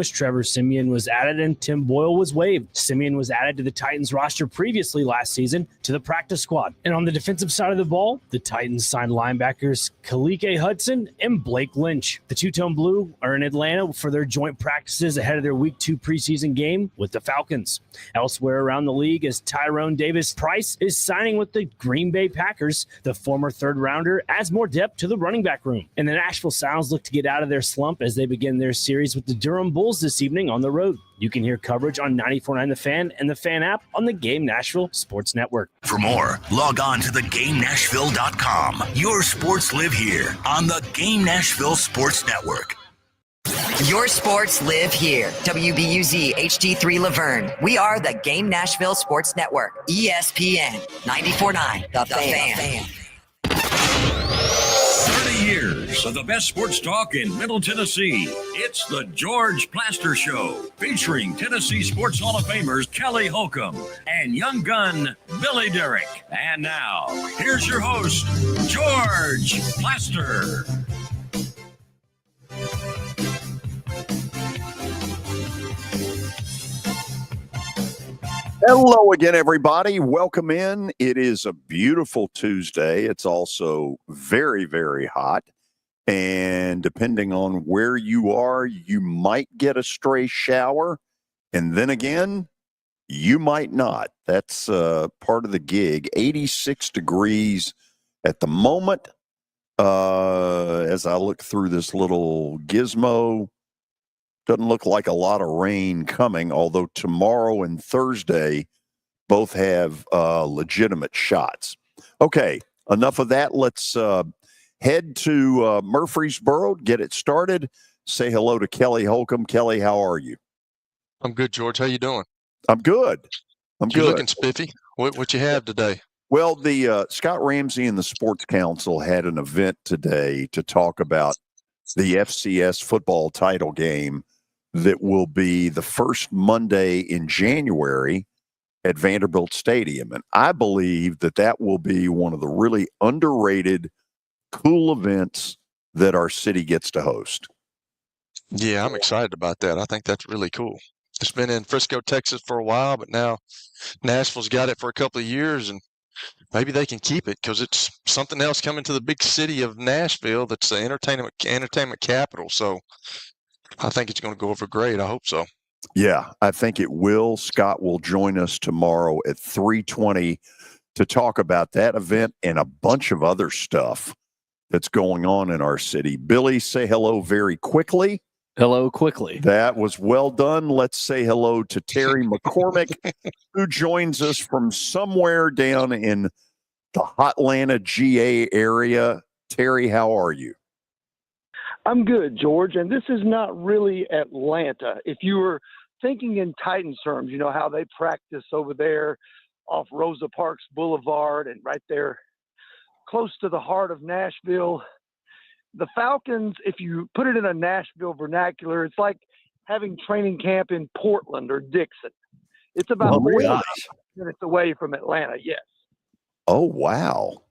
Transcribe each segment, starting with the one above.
Trevor Siemian was added and Tim Boyle was waived. Siemian was added to the Titans roster previously last season to the practice squad. And on the defensive side of the ball, the Titans signed linebackers Kalike Hudson and Blake Lynch. The Two-Tone Blue are in Atlanta for their joint practices ahead of their Week 2 preseason game with the Falcons. Elsewhere around the league, as Tyrone Davis-Price is signing with the Green Bay Packers, the former third-rounder adds more depth to the running back room. And the Nashville Sounds look to get out of their slump as they begin their series with the Durham Bulls this evening on the road. You can hear coverage on 94.9 The Fan and the Fan app on the Game Nashville Sports Network. For more, log on to thegamenashville.com. Your sports live here on the Game Nashville Sports Network. Your sports live here. WBUZ HD3 Laverne. We are the Game Nashville Sports Network. ESPN 94.9 The Fan. 30 years of the best sports talk in Middle Tennessee. It's the George Plaster Show, featuring Tennessee Sports Hall of Famers Kelly Holcomb and young gun Billy Derrick. And now, here's your host, George Plaster. Hello again, everybody. Welcome in. It is a beautiful Tuesday. It's also very, very hot. And depending on where you are, you might get a stray shower. And then again, you might not. That's part of the gig. 86 degrees at the moment. As I look through this little gizmo, doesn't look like a lot of rain coming, although tomorrow and Thursday both have legitimate shots. Okay, enough of that. Let's head to Murfreesboro, get it started. Say hello to Kelly Holcomb. Kelly, how are you? I'm good, George. How you doing? I'm good. You're looking spiffy. What you have today? Well, the Scott Ramsey and the Sports Council had an event today to talk about the FCS football title game that will be the first Monday in January at Vanderbilt Stadium. And I believe that that will be one of the really underrated, cool events that our city gets to host. Yeah, I'm excited about that. I think that's really cool. It's been in Frisco, Texas for a while, but now Nashville's got it for a couple of years, and maybe they can keep it because it's something else coming to the big city of Nashville that's the entertainment capital. So I think it's going to go over great. I hope so. Yeah, I think it will. Scott will join us tomorrow at 3:20 to talk about that event and a bunch of other stuff that's going on in our city. Billy, say hello very quickly. Hello quickly. That was well done. Let's say hello to Terry McCormick, who joins us from somewhere down in the Hotlanta, GA area. Terry, how are you? I'm good, George, and this is not really Atlanta. If you were thinking in Titans terms, you know how they practice over there off Rosa Parks Boulevard and right there close to the heart of Nashville. The Falcons, if you put it in a Nashville vernacular, it's like having training camp in Portland or Dixon. It's about 45 minutes away from Atlanta, yes. Oh, wow.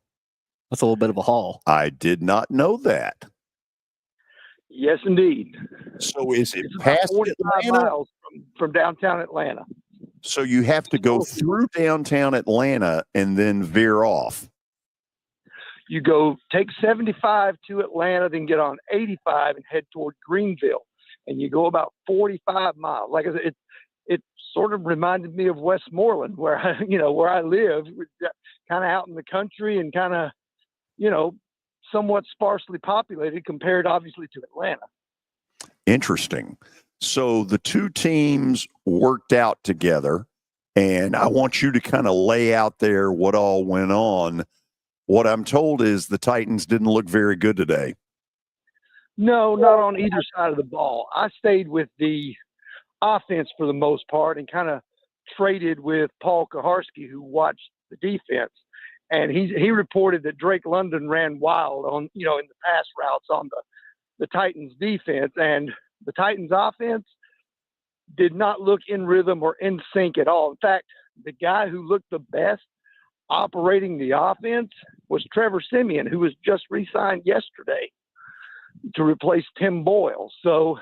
That's a little bit of a haul. I did not know that. Yes, indeed. So is it it's past 45 Atlanta? miles from downtown Atlanta. So you have to go through downtown Atlanta and then veer off. You go take 75 to Atlanta, then get on 85 and head toward Greenville. And you go about 45 miles. Like I said, it sort of reminded me of Westmoreland, where I live, kind of out in the country and kind of, somewhat sparsely populated compared obviously to Atlanta. Interesting. So the two teams worked out together, and I want you to kind of lay out there what all went on. What I'm told is the Titans didn't look very good today. No, not on either side of the ball. I stayed with the offense for the most part and kind of traded with Paul Kaharski, who watched the defense. And he reported that Drake London ran wild on, in the pass routes on the Titans defense. And the Titans offense did not look in rhythm or in sync at all. In fact, the guy who looked the best operating the offense was Trevor Siemian, who was just re-signed yesterday to replace Tim Boyle. So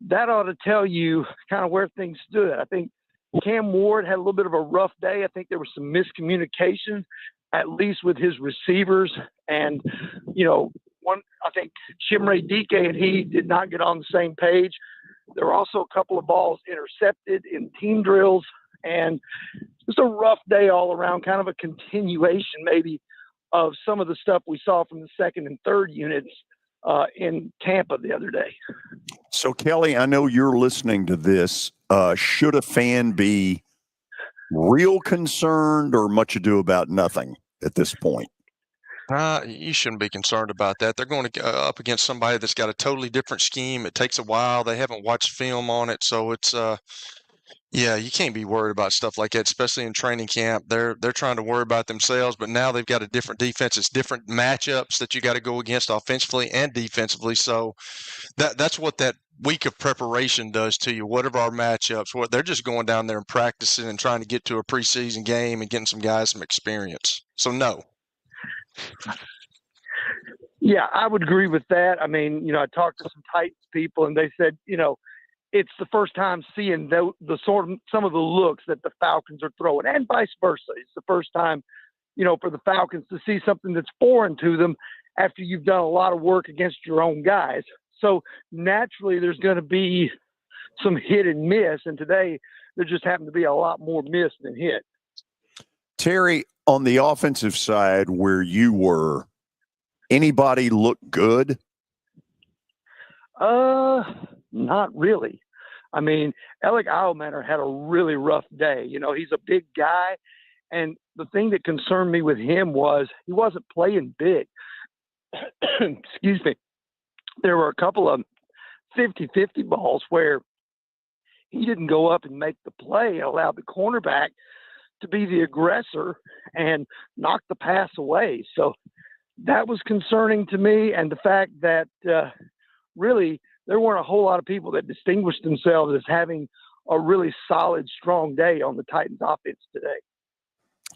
that ought to tell you kind of where things stood. I think Cam Ward had a little bit of a rough day. I think there was some miscommunication, at least with his receivers. And, I think Chimere Dike and he did not get on the same page. There were also a couple of balls intercepted in team drills. And just a rough day all around, kind of a continuation maybe of some of the stuff we saw from the second and third units in Tampa the other day. So, Kelly, I know you're listening to this. Should a fan be real concerned or much ado about nothing at this point? You shouldn't be concerned about that. They're going to up against somebody that's got a totally different scheme. It takes a while. They haven't watched film on it, so it's yeah, you can't be worried about stuff like that, especially in training camp. They're trying to worry about themselves, but now they've got a different defense. It's different matchups that you got to go against offensively and defensively. So that's what that week of preparation does to you. What are our matchups? They're just going down there and practicing and trying to get to a preseason game and getting some guys some experience. So no. Yeah, I would agree with that. I mean, I talked to some Titans people, and they said, it's the first time seeing some of the looks that the Falcons are throwing, and vice versa. It's the first time, for the Falcons to see something that's foreign to them after you've done a lot of work against your own guys. So naturally, there's going to be some hit and miss, and today there just happened to be a lot more miss than hit. Terry, on the offensive side where you were, anybody look good? Not really. I mean, Alec Eilmanter had a really rough day. He's a big guy, and the thing that concerned me with him was he wasn't playing big. Excuse me. There were a couple of 50-50 balls where he didn't go up and make the play and allowed the cornerback to be the aggressor and knock the pass away. So that was concerning to me, and the fact that really there weren't a whole lot of people that distinguished themselves as having a really solid, strong day on the Titans offense today.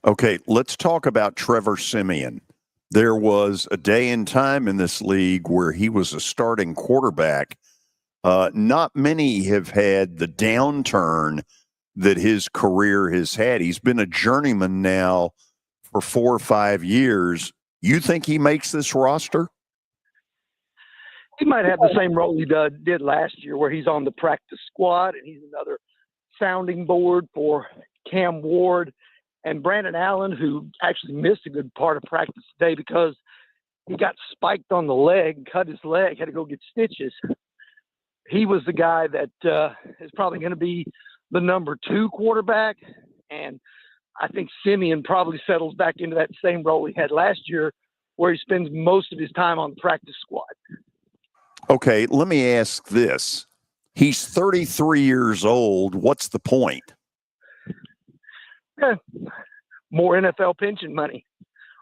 Okay, let's talk about Trevor Siemian. There was a day and time in this league where he was a starting quarterback. Not many have had the downturn that his career has had. He's been a journeyman now for 4 or 5 years. You think he makes this roster? He might have the same role he did last year, where he's on the practice squad and he's another sounding board for Cam Ward and Brandon Allen, who actually missed a good part of practice today because he got spiked on the leg, cut his leg, had to go get stitches. He was the guy that is probably going to be the number 2 quarterback, and I think Siemian probably settles back into that same role he had last year, where he spends most of his time on the practice squad. Okay, let me ask this. He's 33 years old. What's the point? More NFL pension money.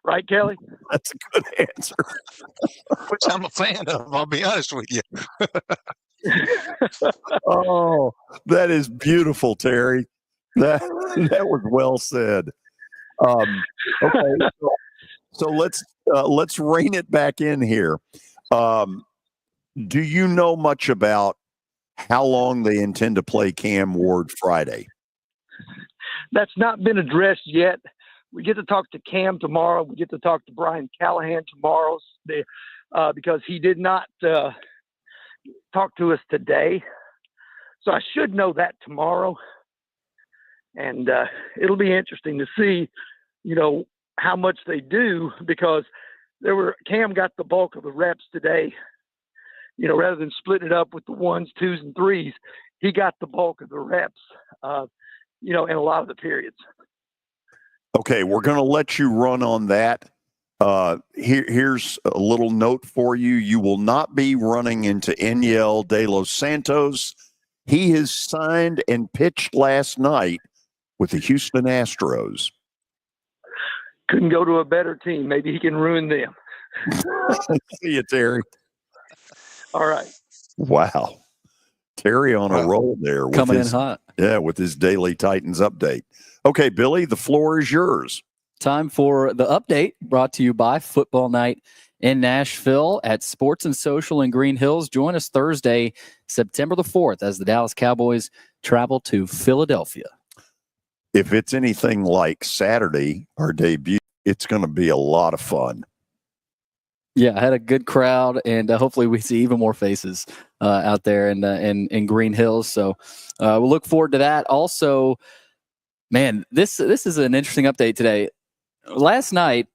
Right, Kelly? That's a good answer. Which I'm a fan of, I'll be honest with you. Oh, that is beautiful, Terry. That was well said. Okay, so let's rein it back in here. Do you know much about how long they intend to play Cam Ward Friday? That's not been addressed yet. We get to talk to Cam tomorrow. We get to talk to Brian Callahan tomorrow because he did not talk to us today. So I should know that tomorrow. And it'll be interesting to see, how much they do, because Cam got the bulk of the reps today. Rather than splitting it up with the 1s, 2s, and 3s, he got the bulk of the reps, in a lot of the periods. Okay, we're going to let you run on that. Here's a little note for you. You will not be running into Eniel De Los Santos. He has signed and pitched last night with the Houston Astros. Couldn't go to a better team. Maybe he can ruin them. See you, Terry. All right. Wow. Terry on a roll there. Coming in hot. Yeah, with his daily Titans update. Okay, Billy, the floor is yours. Time for the update, brought to you by Football Night in Nashville at Sports and Social in Green Hills. Join us Thursday, September the 4th, as the Dallas Cowboys travel to Philadelphia. If it's anything like Saturday, our debut, it's going to be a lot of fun. Yeah, I had a good crowd, and hopefully we see even more faces out there in Green Hills. So we'll look forward to that. Also, man, this is an interesting update today. Last night,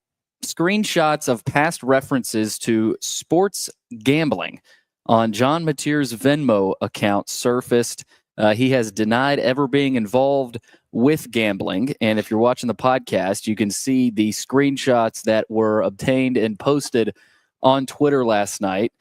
screenshots of past references to sports gambling on John Mateer's Venmo account surfaced. He has denied ever being involved with gambling. And if you're watching the podcast, you can see the screenshots that were obtained and posted on Twitter last night.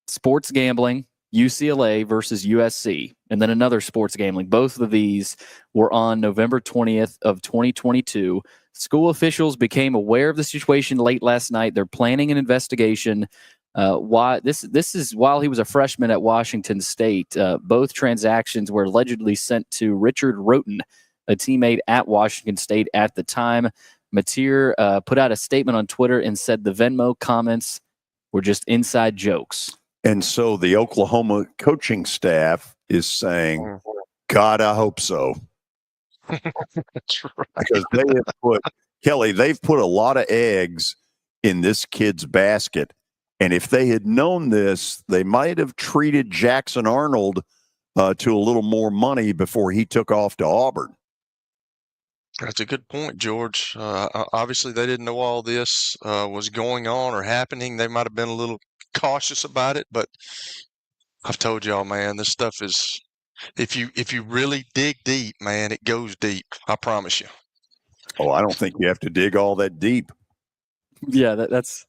Sports gambling, UCLA versus USC, and then another sports gambling. Both of these were on November 20th of 2022. School officials became aware of the situation late last night. They're planning an investigation. Why this is while he was a freshman at Washington State. Both transactions were allegedly sent to Richard Roten, a teammate at Washington State at the time. Mateer put out a statement on Twitter and said the Venmo comments were just inside jokes. And so the Oklahoma coaching staff is saying, God, I hope so. That's right. Because they've put a lot of eggs in this kid's basket. And if they had known this, they might have treated Jackson Arnold to a little more money before he took off to Auburn. That's a good point, George. Obviously, they didn't know all this was going on or happening. They might have been a little cautious about it, but I've told y'all, man, this stuff is, if you really dig deep, man, it goes deep. I promise you. Oh, I don't think you have to dig all that deep. Yeah, that's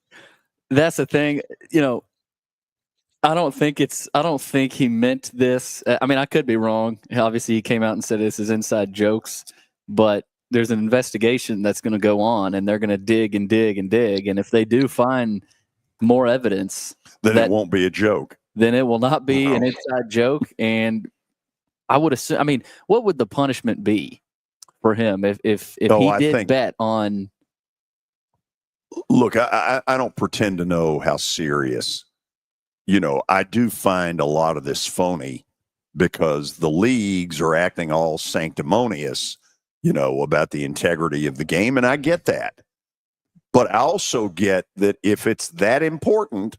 the thing. You know, I don't think he meant this. I mean, I could be wrong. Obviously, he came out and said this is inside jokes, but there's an investigation that's going to go on, and they're going to dig and dig and dig. And if they do find more evidence, then it won't be a joke. Then it will not be an inside joke. And I would assume, I mean, what would the punishment be for him if he did bet on? Look, I don't pretend to know how serious. You know, I do find a lot of this phony because the leagues are acting all sanctimonious, you know, about the integrity of the game. And I get that. But I also get that if it's that important,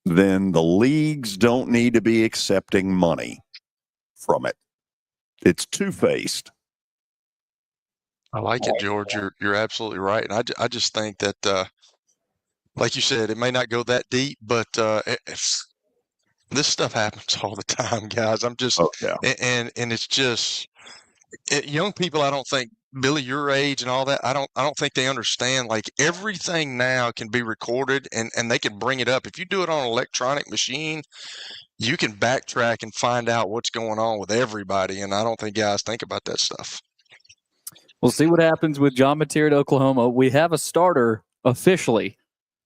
then the leagues don't need to be accepting money from it. It's two-faced. I like it, George. You're absolutely right. And I just think that, like you said, it may not go that deep, but this stuff happens all the time, guys. I'm just, and it's just, young people, I don't think, Billy, your age and all that, I don't think they understand, like, everything now can be recorded and they can bring it up. If you do it on an electronic machine, you can backtrack and find out what's going on with everybody. And I don't think guys think about that stuff. We'll see what happens with John Mateer at Oklahoma. We have a starter officially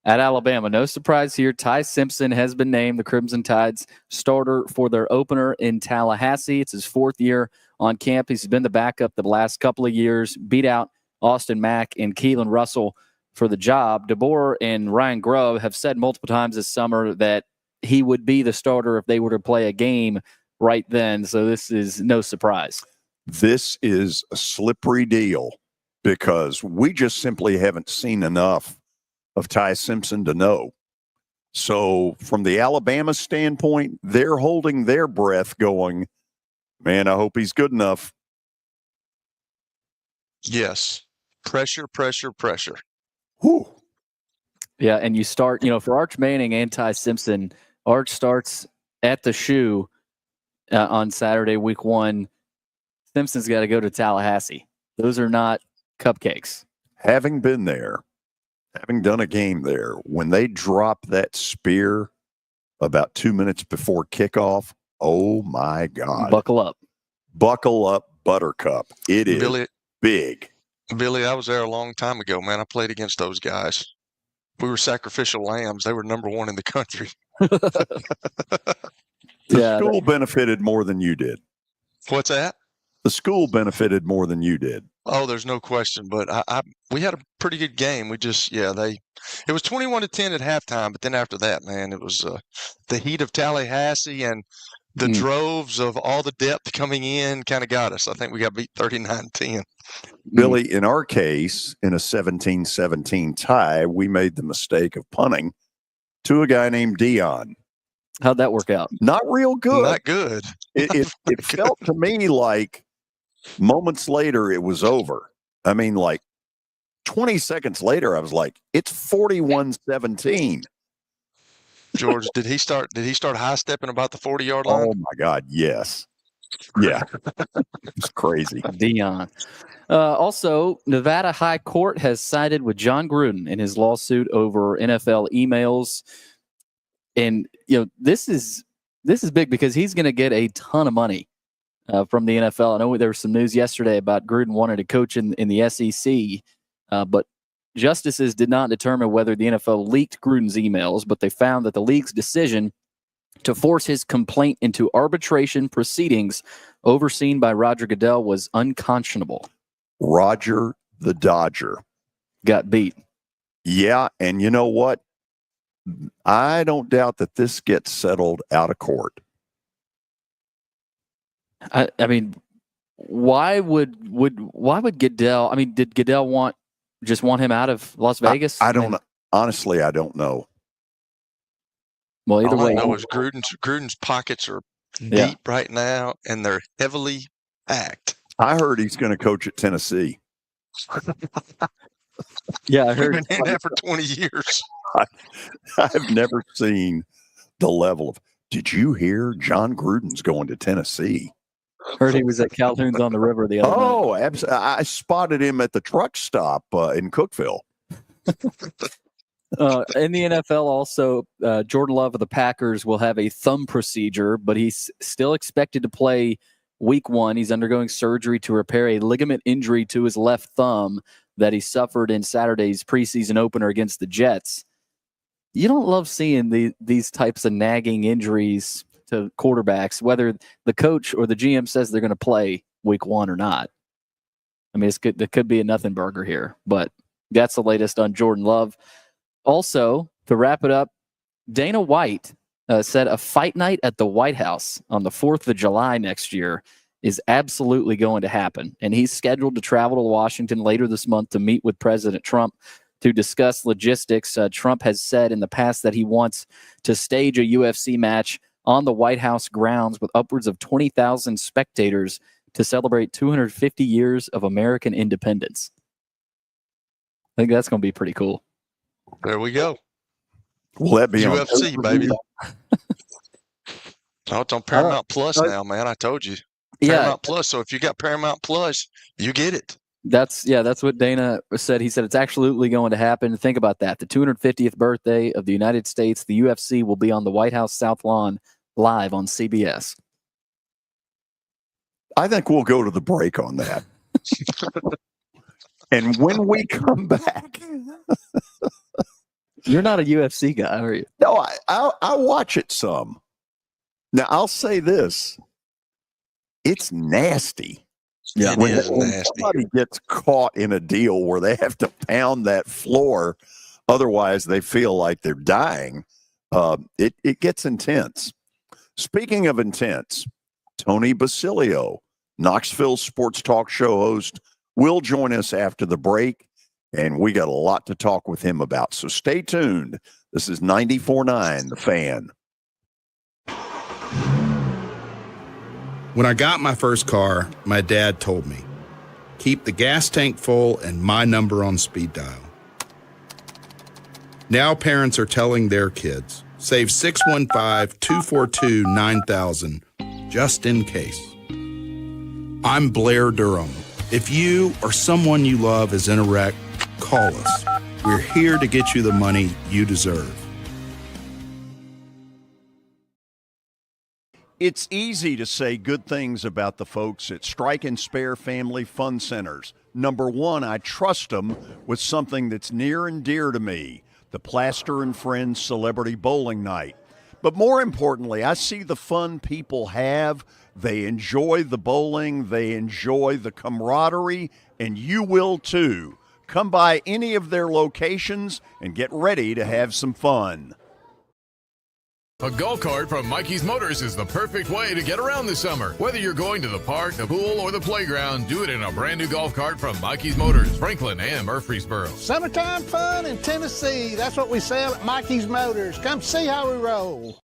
at Alabama. No surprise here. Ty Simpson has been named the Crimson Tide's starter for their opener in Tallahassee. It's his fourth year on campus. He's been the backup the last couple of years, beat out Austin Mack and Keelan Russell for the job. DeBoer and Ryan Grubb have said multiple times this summer that he would be the starter if they were to play a game right then. So this is no surprise. This is a slippery deal because we just simply haven't seen enough of Ty Simpson to know. So from the Alabama standpoint, they're holding their breath going, man, I hope he's good enough. Yes. Pressure. Whew. Yeah, and you start, for Arch Manning and Ty Simpson, Arch starts at the shoe on Saturday, week 1. Simpson's got to go to Tallahassee. Those are not cupcakes. Having been there, having done a game there, when they drop that spear about 2 minutes before kickoff, oh my God. Buckle up. Buckle up, Buttercup. It is big. Billy, I was there a long time ago, man. I played against those guys. We were sacrificial lambs. They were number 1 in the country. The school benefited more than you did. What's that? The school benefited more than you did. Oh, there's no question. But we had a pretty good game. We just, it was 21-10 at halftime. But then after that, man, it was the heat of Tallahassee and the droves of all the depth coming in kind of got us. I think we got beat 39-10. Billy, in our case, in a 17-17 tie, we made the mistake of punting to a guy named Dion. How'd that work out? Not real good. Not good. It felt to me like moments later it was over. I mean, like 20 seconds later, I was like, it's 41-17. George, did he start high stepping about the 40-yard line? Oh my God, yes. Yeah. It's crazy. Dion. Also, Nevada High Court has sided with John Gruden in his lawsuit over NFL emails. And, this is big because he's going to get a ton of money from the NFL. I know there was some news yesterday about Gruden wanting to coach in the SEC, but justices did not determine whether the NFL leaked Gruden's emails, but they found that the league's decision to force his complaint into arbitration proceedings overseen by Roger Goodell was unconscionable. Roger the Dodger got beat. Yeah, and you know what? I don't doubt that this gets settled out of court. I mean, why would Goodell? I mean, did Goodell want him out of Las Vegas? I don't know. Honestly, I don't know. Well, either way, all I know is Gruden's pockets are deep right now, and they're heavily packed. I heard he's going to coach at Tennessee. Yeah, I heard. He's been in that for 20 years. I've never seen the level of. Did you hear John Gruden's going to Tennessee? Heard he was at Calhoun's on the River the other night. Oh, absolutely. I spotted him at the truck stop in Cookeville. In the NFL, also, Jordan Love of the Packers will have a thumb procedure, but he's still expected to play week 1. He's undergoing surgery to repair a ligament injury to his left thumb that he suffered in Saturday's preseason opener against the Jets. You don't love seeing these types of nagging injuries to quarterbacks, whether the coach or the GM says they're going to play week 1 or not. I mean, there could be a nothing burger here, but that's the latest on Jordan Love. Also, to wrap it up, Dana White said a fight night at the White House on the 4th of July next year is absolutely going to happen. And he's scheduled to travel to Washington later this month to meet with President Trump to discuss logistics. Trump has said in the past that he wants to stage a UFC match on the White House grounds with upwards of 20,000 spectators to celebrate 250 years of American independence. I think that's going to be pretty cool. There we go. Will that be UFC, on baby? Oh, it's on Paramount Plus now, man. I told you. Paramount Plus. So if you got Paramount Plus, you get it. That's what Dana said. He said it's absolutely going to happen. Think about that. The 250th birthday of the United States, the UFC will be on the White House South Lawn live on CBS. I think we'll go to the break on that. And when we come back, you're not a UFC guy, are you? No, I watch it some. Now I'll say this: it's nasty. Yeah, when somebody gets caught in a deal where they have to pound that floor, otherwise they feel like they're dying. It gets intense. Speaking of intense, Tony Basilio, Knoxville sports talk show host, will join us after the break, and we got a lot to talk with him about. So stay tuned. This is 94.9 The Fan. When I got my first car, my dad told me, keep the gas tank full and my number on speed dial. Now parents are telling their kids, save 615-242-9000 just in case. I'm Blair Durham. If you or someone you love is in a wreck, call us. We're here to get you the money you deserve. It's easy to say good things about the folks at Strike and Spare Family Fun Centers. Number one, I trust them with something that's near and dear to me, the Plaster and Friends Celebrity Bowling Night. But more importantly, I see the fun people have. They enjoy the bowling, they enjoy the camaraderie, and you will too. Come by any of their locations and get ready to have some fun. A golf cart from Mikey's Motors is the perfect way to get around this summer. Whether you're going to the park, the pool, or the playground, do it in a brand new golf cart from Mikey's Motors, Franklin and Murfreesboro. Summertime fun in Tennessee. That's what we sell at Mikey's Motors. Come see how we roll.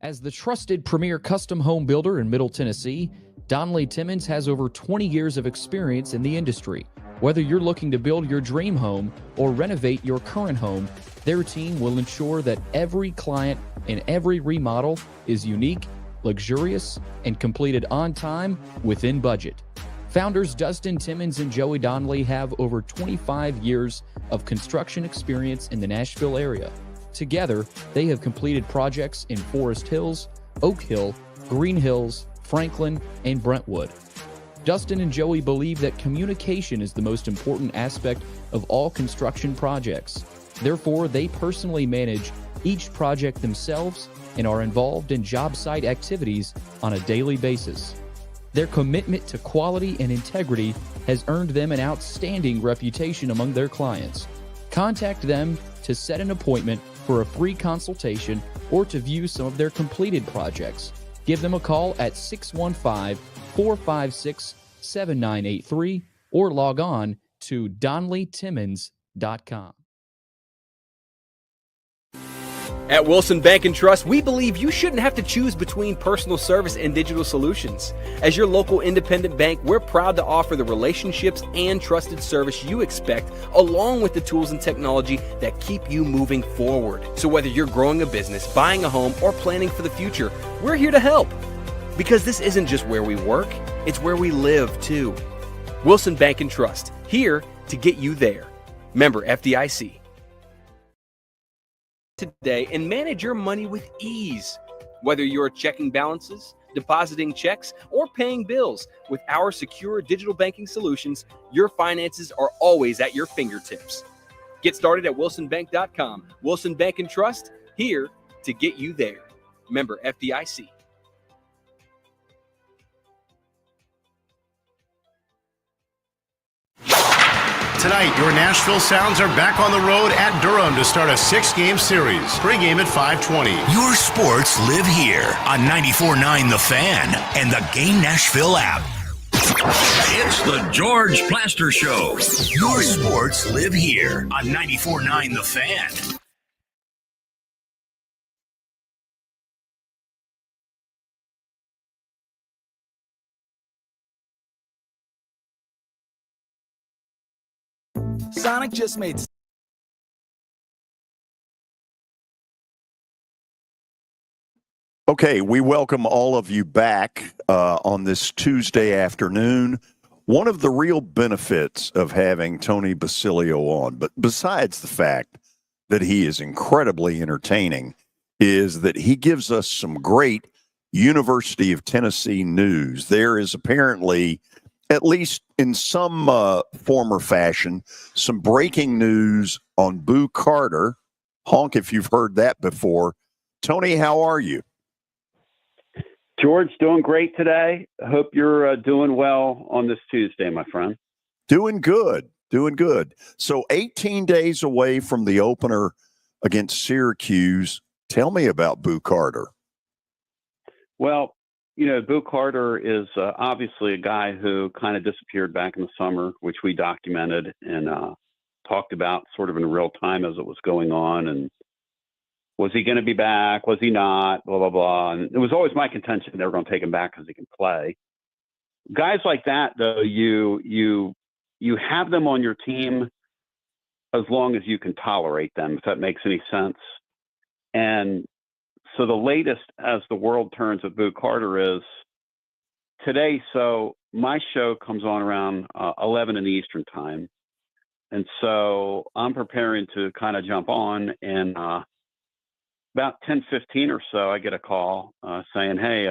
As the trusted premier custom home builder in Middle Tennessee, Donnelly Timmons has over 20 years of experience in the industry. Whether you're looking to build your dream home or renovate your current home, their team will ensure that every client and every remodel is unique, luxurious, and completed on time within budget. Founders Dustin Timmons and Joey Donnelly have over 25 years of construction experience in the Nashville area. Together, they have completed projects in Forest Hills, Oak Hill, Green Hills, Franklin, and Brentwood. Dustin and Joey believe that communication is the most important aspect of all construction projects. Therefore, they personally manage each project themselves and are involved in job site activities on a daily basis. Their commitment to quality and integrity has earned them an outstanding reputation among their clients. Contact them to set an appointment for a free consultation or to view some of their completed projects. Give them a call at 615-456-7983 or log on to DonnellyTimmons.com. At Wilson Bank & Trust, we believe you shouldn't have to choose between personal service and digital solutions. As your local independent bank, we're proud to offer the relationships and trusted service you expect, along with the tools and technology that keep you moving forward. So whether you're growing a business, buying a home, or planning for the future, we're here to help. Because this isn't just where we work, it's where we live too. Wilson Bank & Trust, here to get you there. Member FDIC. Today and manage your money with ease. Whether you're checking balances, depositing checks, or paying bills, with our secure digital banking solutions, your finances are always at your fingertips. Get started at wilsonbank.com. Wilson Bank & Trust, here to get you there. Member FDIC. Tonight, your Nashville Sounds are back on the road at Durham to start a 6-game series. Pre-game at 5:20. Your sports live here on 94.9 The Fan and the Game Nashville app. It's the George Plaster Show. Your sports live here on 94.9 The Fan. Sonic just made. Okay, we welcome all of you back on this Tuesday afternoon. One of the real benefits of having Tony Basilio on, but besides the fact that he is incredibly entertaining, is that he gives us some great University of Tennessee news. There is apparently, at least in some form or fashion, some breaking news on Boo Carter. Honk, if you've heard that before. Tony, how are you? George, doing great today. I hope you're doing well on this Tuesday, my friend. Doing good. So 18 days away from the opener against Syracuse. Tell me about Boo Carter. Well, you know, Boo Carter is obviously a guy who kind of disappeared back in the summer, which we documented and talked about sort of in real time as it was going on. And was he going to be back? Was he not? Blah, blah, blah. And it was always my contention they were going to take him back because he can play. Guys like that, though, you have them on your team as long as you can tolerate them, if that makes any sense. And so the latest as the world turns with Boo Carter is today. So my show comes on around 11 in the Eastern time. And so I'm preparing to kind of jump on, and about 10:15 or so, I get a call saying, hey,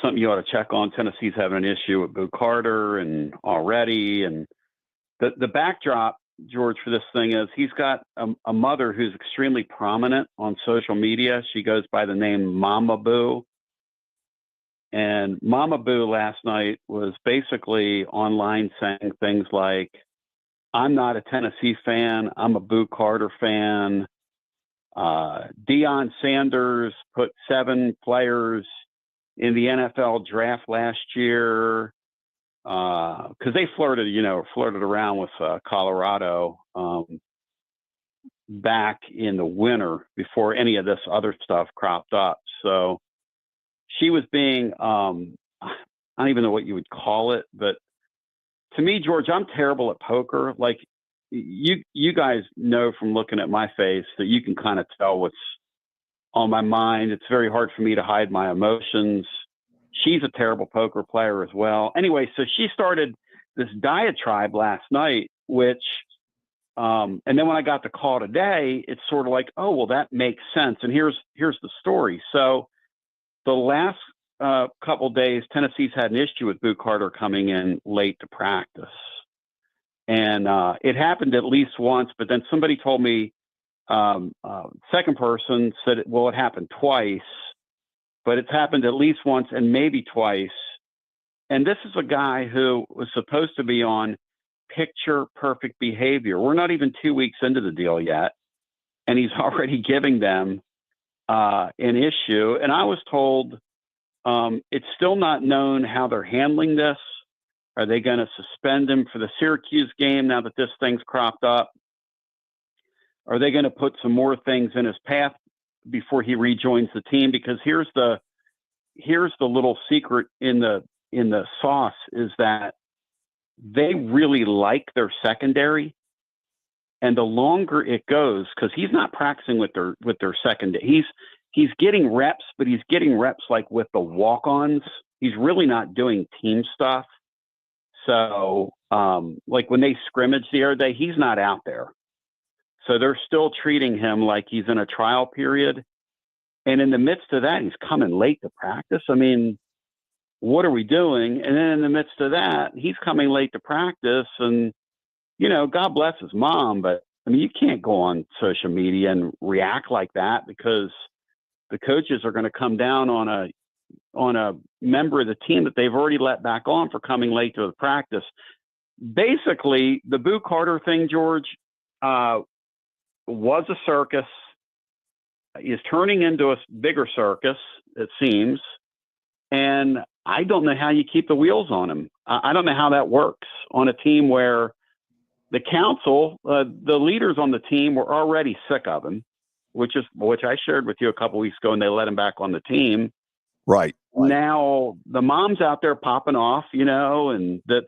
something you ought to check on. Tennessee's having an issue with Boo Carter and already. And the backdrop, George, for this thing is he's got a mother who's extremely prominent on social media. She goes by the name Mama Boo. And Mama Boo last night was basically online saying things like, I'm not a Tennessee fan. I'm a Boo Carter fan. Deion Sanders put 7 players in the NFL draft last year because they flirted around with Colorado back in the winter before any of this other stuff cropped up. So she was being, I don't even know what you would call it, but to me, George, I'm terrible at poker. Like you guys know from looking at my face that you can kind of tell what's on my mind. It's very hard for me to hide my emotions. She's a terrible poker player as well. Anyway, so she started this diatribe last night, which, and then when I got the call today, it's sort of like, oh, well, that makes sense. And here's the story. So the last couple days, Tennessee's had an issue with Boo Carter coming in late to practice. And it happened at least once, but then somebody told me, second person said, well, it happened twice, but it's happened at least once and maybe twice. And this is a guy who was supposed to be on picture perfect behavior. We're not even 2 weeks into the deal yet, and he's already giving them an issue. And I was told it's still not known how they're handling this. Are they going to suspend him for the Syracuse game now that this thing's cropped up? Are they going to put some more things in his path before he rejoins the team? Because here's the little secret in the sauce is that they really like their secondary, and the longer it goes, because he's not practicing with their secondary, he's getting reps, but he's getting reps like with the walk-ons. He's really not doing team stuff. So, like when they scrimmage the other day, he's not out there. So they're still treating him like he's in a trial period. And in the midst of that, he's coming late to practice. I mean, what are we doing? And then in the midst of that, he's coming late to practice. And, God bless his mom, but I mean, you can't go on social media and react like that because the coaches are going to come down on a member of the team that they've already let back on for coming late to the practice. Basically, the Boo Carter thing, George, was a circus, is turning into a bigger circus, it seems. And I don't know how you keep the wheels on him. I don't know how that works on a team where the council, the leaders on the team were already sick of him, which I shared with you a couple weeks ago, and they let him back on the team. Right. Now the mom's out there popping off, and the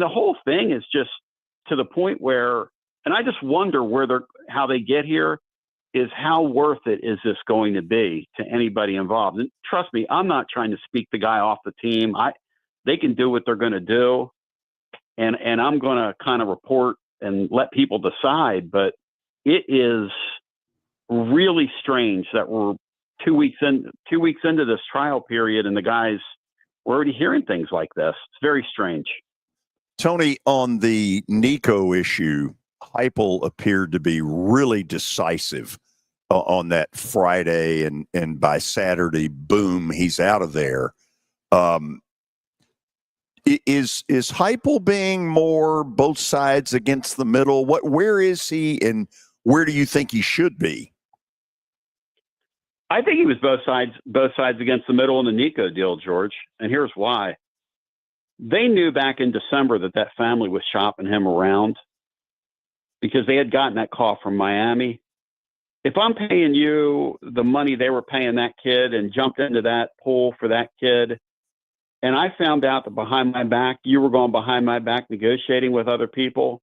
whole thing is just to the point where, and I just wonder how they get here is how worth it is this going to be to anybody involved. And trust me, I'm not trying to speak the guy off the team. They can do what they're going to do. And I'm going to kind of report and let people decide, but it is really strange that we're 2 weeks into this trial period, and the guys were already hearing things like this. It's very strange. Tony, on the Nico issue, Heupel appeared to be really decisive on that Friday, and by Saturday, boom, he's out of there. Is Heupel being more both sides against the middle? Where is he, and where do you think he should be? I think he was both sides against the middle in the Nico deal, George. And here's why. They knew back in December that family was shopping him around because they had gotten that call from Miami. If I'm paying you the money they were paying that kid and jumped into that pool for that kid, and I found out that behind my back, you were going behind my back negotiating with other people,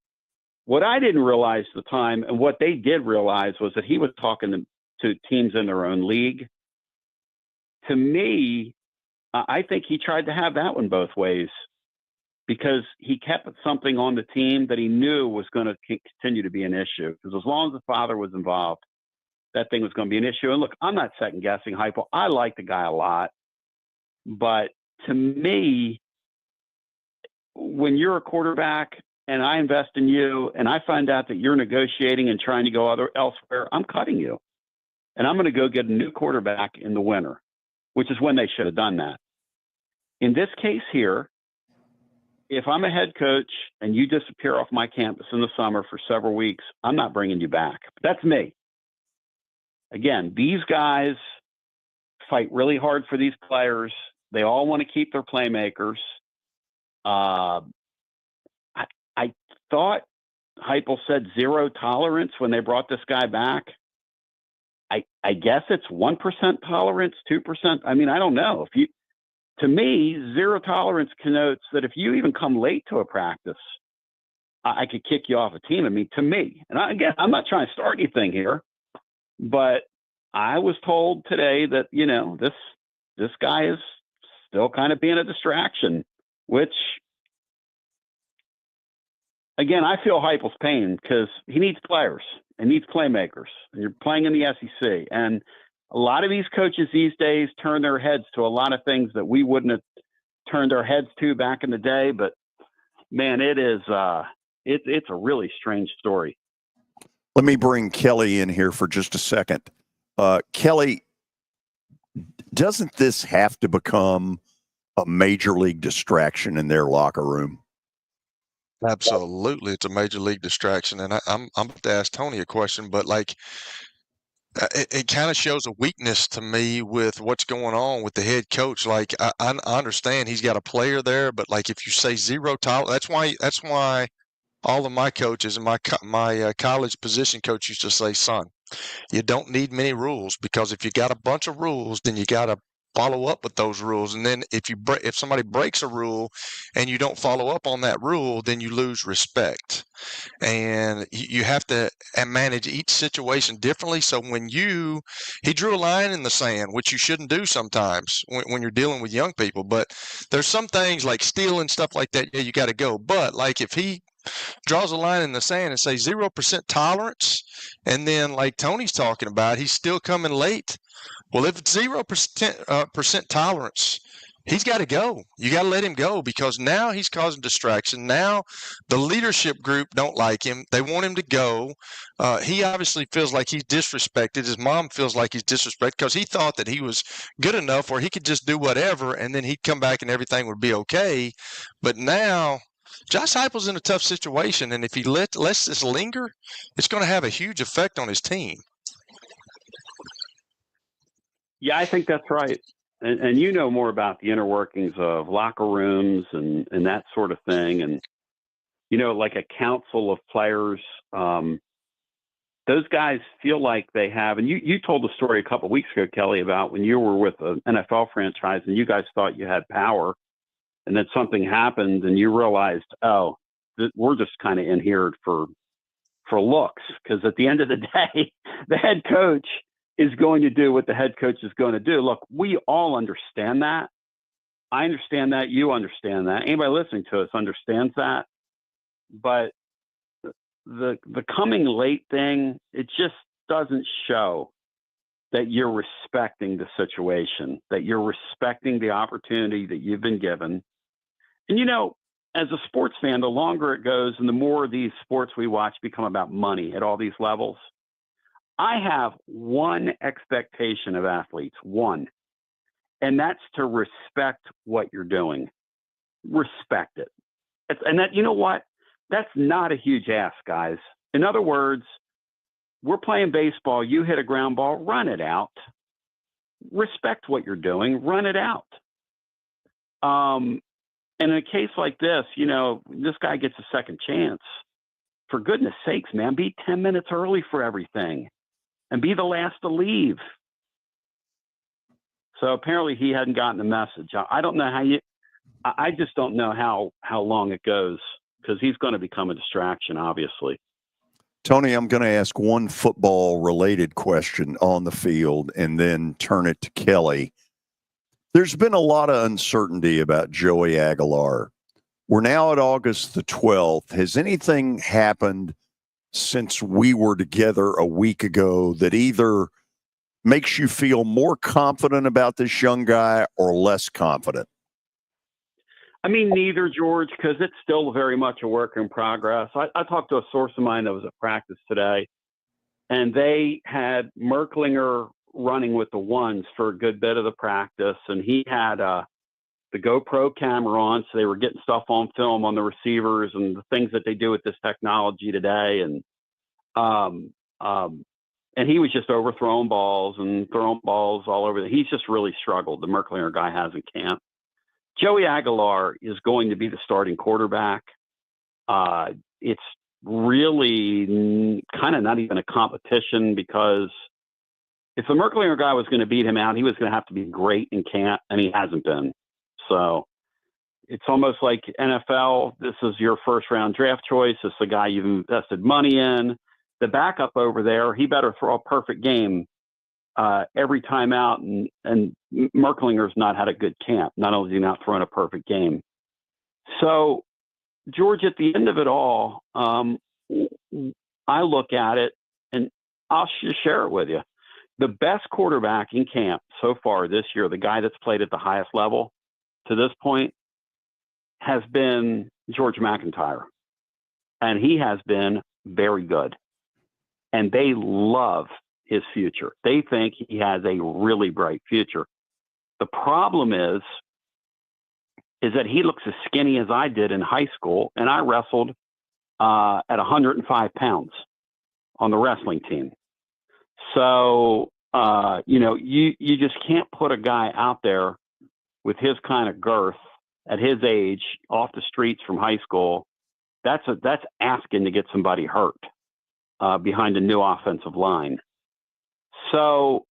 what I didn't realize at the time, and what they did realize, was that he was talking to teams in their own league. To me, I think he tried to have that one both ways because he kept something on the team that he knew was going to continue to be an issue. Because as long as the father was involved, that thing was going to be an issue. And look, I'm not second guessing Heupel. I like the guy a lot, but to me, when you're a quarterback and I invest in you and I find out that you're negotiating and trying to go elsewhere, I'm cutting you. And I'm going to go get a new quarterback in the winter, which is when they should have done that. In this case here, if I'm a head coach and you disappear off my campus in the summer for several weeks, I'm not bringing you back. That's me. Again, these guys fight really hard for these players. They all want to keep their playmakers. I thought Heupel said 0 tolerance when they brought this guy back. I guess it's 1% tolerance, 2%. I mean, I don't know. To me, 0 tolerance connotes that if you even come late to a practice, I could kick you off a team. I mean, to me, and again, I'm not trying to start anything here, but I was told today that, this guy is still kind of being a distraction, which, again, I feel Heupel's pain because he needs players and needs playmakers. And you're playing in the SEC. And a lot of these coaches these days turn their heads to a lot of things that we wouldn't have turned our heads to back in the day. But, man, it is it's a really strange story. Let me bring Kelly in here for just a second. Kelly, doesn't this have to become a major league distraction in their locker room? Absolutely, it's a major league distraction, and I'm about to ask Tony a question, but it kind of shows a weakness to me with what's going on with the head coach. Like I understand he's got a player there, but if you say 0 tolerance, that's why all of my coaches and my college position coach used to say, son, you don't need many rules, because if you got a bunch of rules, then you got to follow up with those rules. And then if somebody breaks a rule and you don't follow up on that rule, then you lose respect. And you have to manage each situation differently. So he drew a line in the sand, which you shouldn't do sometimes when you're dealing with young people. But there's some things like stealing, stuff like that, yeah, you got to go. But if he draws a line in the sand and say 0% tolerance, and then like Tony's talking about, he's still coming late. Well, if it's 0% tolerance, he's got to go. You got to let him go, because now he's causing distraction. Now the leadership group don't like him. They want him to go. He obviously feels like he's disrespected. His mom feels like he's disrespected because he thought that he was good enough where he could just do whatever, and then he'd come back and everything would be okay. But now Josh Heupel's in a tough situation, and if he lets this linger, it's going to have a huge effect on his team. Yeah, I think that's right. And you know more about the inner workings of locker rooms and that sort of thing. And, like a council of players, those guys feel like they have, and you told the story a couple of weeks ago, Kelly, about when you were with an NFL franchise and you guys thought you had power, and then something happened and you realized, we're just kind of in here for looks. Because at the end of the day, the head coach is going to do what the head coach is going to do. Look, we all understand that. I understand that. You understand that. Anybody listening to us understands that. But the coming late thing, it just doesn't show that you're respecting the situation, that you're respecting the opportunity that you've been given. And, as a sports fan, the longer it goes and the more these sports we watch become about money at all these levels, I have one expectation of athletes, one, and that's to respect what you're doing. Respect it. And that, you know what? That's not a huge ask, guys. In other words, we're playing baseball. You hit a ground ball, run it out. Respect what you're doing, run it out. And in a case like this, this guy gets a second chance. For goodness sakes, man, be 10 minutes early for everything. And be the last to leave. So apparently he hadn't gotten the message. I don't know I just don't know how long it goes, because he's going to become a distraction, obviously. Tony, I'm going to ask one football-related question on the field and then turn it to Kelly. There's been a lot of uncertainty about Joey Aguilar. We're now at August the 12th. Has anything happened since we were together a week ago that either makes you feel more confident about this young guy or less confident? I mean, neither, George, because it's still very much a work in progress. I talked to a source of mine that was at practice today, and they had Merklinger running with the ones for a good bit of the practice, and he had the GoPro camera on, so they were getting stuff on film on the receivers and the things that they do with this technology today. And he was just overthrowing balls and throwing balls all over. He's just really struggled. The Merklinger guy has in camp. Joey Aguilar is going to be the starting quarterback. It's really kind of not even a competition, because if the Merklinger guy was going to beat him out, he was going to have to be great in camp, and he hasn't been. So it's almost like NFL. This is your first round draft choice. It's the guy you've invested money in. The backup over there, he better throw a perfect game every time out. And Merklinger's not had a good camp. Not only is he not throwing a perfect game. So, George, at the end of it all, I look at it, and I'll just share it with you. The best quarterback in camp so far this year, the guy that's played at the highest level to this point, has been George McIntyre. And he has been very good. And they love his future. They think he has a really bright future. The problem is that he looks as skinny as I did in high school, and I wrestled at 105 pounds on the wrestling team. So, you just can't put a guy out there with his kind of girth at his age off the streets from high school. That's asking to get somebody hurt behind a new offensive line. So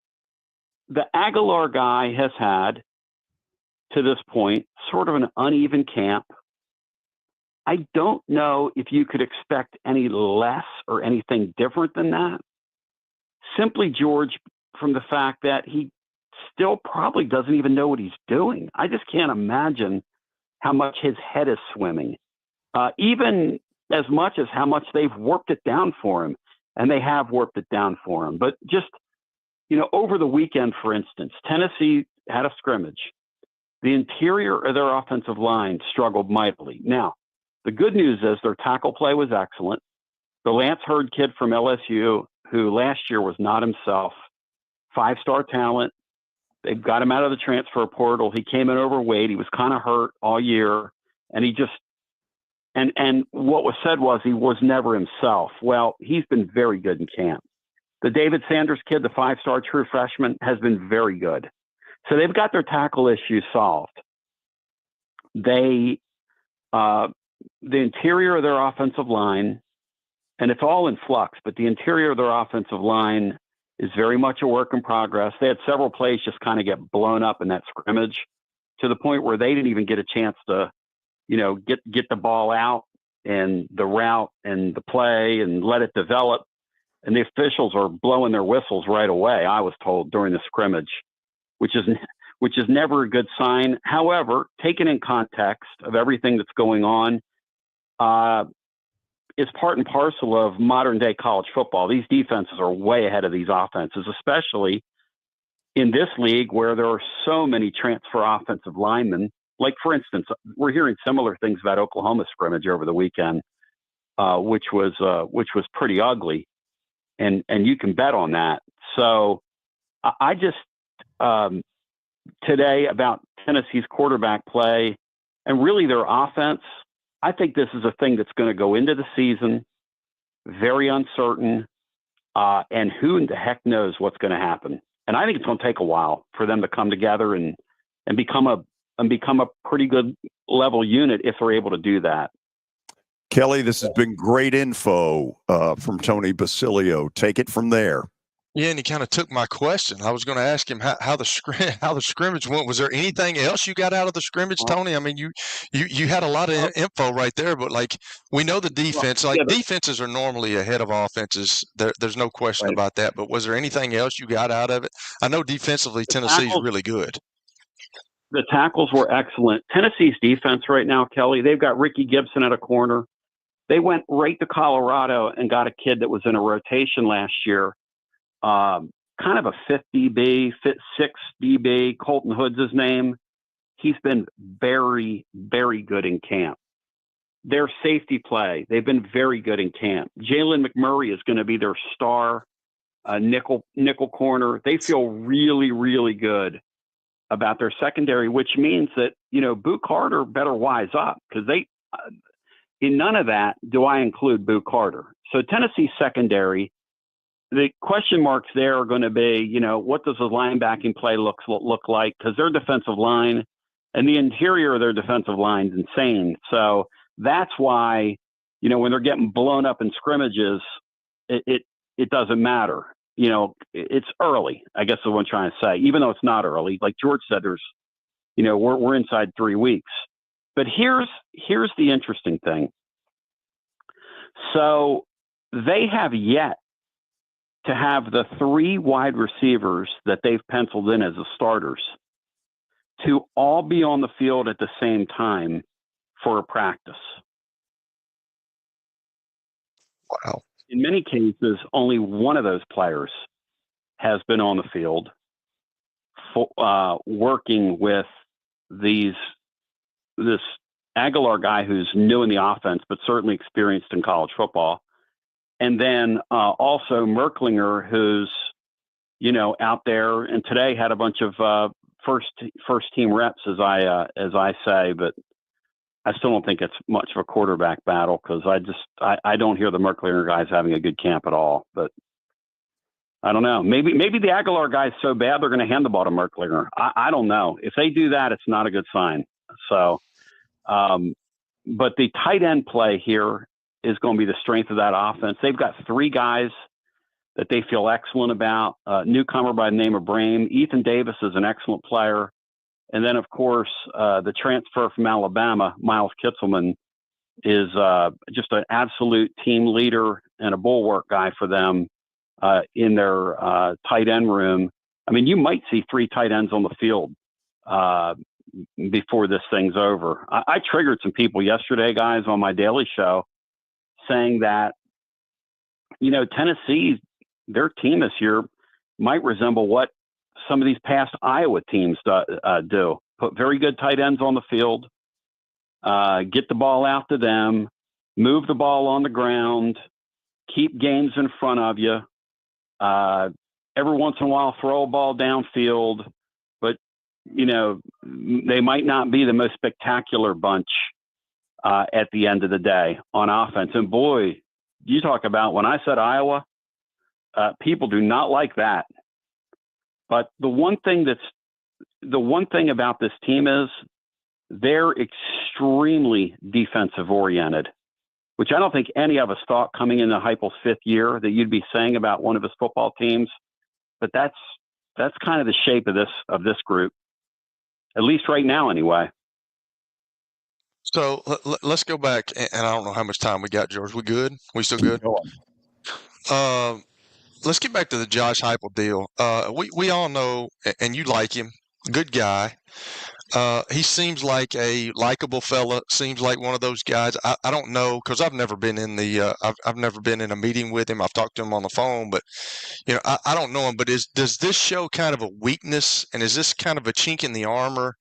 the Aguilar guy has had, to this point, sort of an uneven camp. I don't know if you could expect any less or anything different than that. Simply, George, from the fact that he still probably doesn't even know what he's doing. I just can't imagine how much his head is swimming, even as much as how much they've warped it down for him. And they have warped it down for him. But just, over the weekend, for instance, Tennessee had a scrimmage. The interior of their offensive line struggled mightily. Now, the good news is their tackle play was excellent. The Lance Hurd kid from LSU, who last year was not himself, 5-star talent. They got him out of the transfer portal. He came in overweight. He was kind of hurt all year. And he just, and what was said was he was never himself. Well, he's been very good in camp. The David Sanders kid, the 5-star true freshman, has been very good. So they've got their tackle issues solved. The interior of their offensive line, and it's all in flux, but the interior of their offensive line is very much a work in progress. They had several plays just kind of get blown up in that scrimmage to the point where they didn't even get a chance to, get the ball out and the route and the play and let it develop. And the officials are blowing their whistles right away, I was told, during the scrimmage, which is never a good sign. However, taken in context of everything that's going on, is part and parcel of modern day college football. These defenses are way ahead of these offenses, especially in this league where there are so many transfer offensive linemen. Like, for instance, we're hearing similar things about Oklahoma's scrimmage over the weekend, which was pretty ugly, and you can bet on that. So I just today about Tennessee's quarterback play and really their offense. I think this is a thing that's going to go into the season very uncertain, and who the heck knows what's going to happen. And I think it's going to take a while for them to come together and become a pretty good level unit if they're able to do that. Kelly, this has been great info from Tony Basilio. Take it from there. Yeah, and he kind of took my question. I was going to ask him how the scrimmage went. Was there anything else you got out of the scrimmage, Tony? I mean, you had a lot of info right there, but we know the defense. Defenses are normally ahead of offenses. There's no question about that. But was there anything else you got out of it? I know defensively Tennessee's really good. The tackles were excellent. Tennessee's defense right now, Kelly, they've got Ricky Gibson at a corner. They went right to Colorado and got a kid that was in a rotation last year. Kind of a 5th DB, 6th DB. Colton Hood's his name. He's been very, very good in camp. Their safety play, they've been very good in camp. Jalen McMurray is going to be their star nickel corner. They feel really, really good about their secondary, which means that, Boot Carter better wise up, because in none of that do I include Boot Carter. So Tennessee secondary, the question marks there are going to be, what does the linebacking play look like? Because their defensive line and the interior of their defensive line is insane. So that's why, when they're getting blown up in scrimmages, it doesn't matter. It's early, I guess is what I'm trying to say, even though it's not early. Like George said, we're inside 3 weeks. But here's the interesting thing. So they have yet to have the 3 wide receivers that they've penciled in as the starters to all be on the field at the same time for a practice. Wow. In many cases, only one of those players has been on the field working with this Aguilar guy who's new in the offense, but certainly experienced in college football. And then also Merklinger, who's, out there and today had a bunch of first team reps, as I say, but I still don't think it's much of a quarterback battle, because I don't hear the Merklinger guys having a good camp at all. But I don't know. Maybe the Aguilar guy's so bad they're going to hand the ball to Merklinger. I don't know. If they do that, it's not a good sign. So, but the tight end play here is going to be the strength of that offense. They've got 3 guys that they feel excellent about. Newcomer by the name of Brame. Ethan Davis is an excellent player. And then, of course, the transfer from Alabama, Miles Kitzelman, is just an absolute team leader and a bulwark guy for them in their tight end room. I mean, you might see 3 tight ends on the field before this thing's over. I triggered some people yesterday, guys, on my daily show, saying that, Tennessee, their team this year might resemble what some of these past Iowa teams do. Put very good tight ends on the field, get the ball out to them, move the ball on the ground, keep games in front of you. Every once in a while, throw a ball downfield, but, they might not be the most spectacular bunch at the end of the day on offense. And boy, you talk about, when I said Iowa, people do not like that. But the one thing about this team is they're extremely defensive oriented, which I don't think any of us thought coming into Heupel's 5th year that you'd be saying about one of his football teams. But that's kind of the shape of this group, at least right now, anyway. So let's go back, and I don't know how much time we got, George. We good? We still good? Let's get back to the Josh Heupel deal. We all know, and you like him, good guy. He seems like a likable fella. Seems like one of those guys. I don't know, because I've never been in I've never been in a meeting with him. I've talked to him on the phone, but I don't know him. But does this show kind of a weakness, and is this kind of a chink in the armor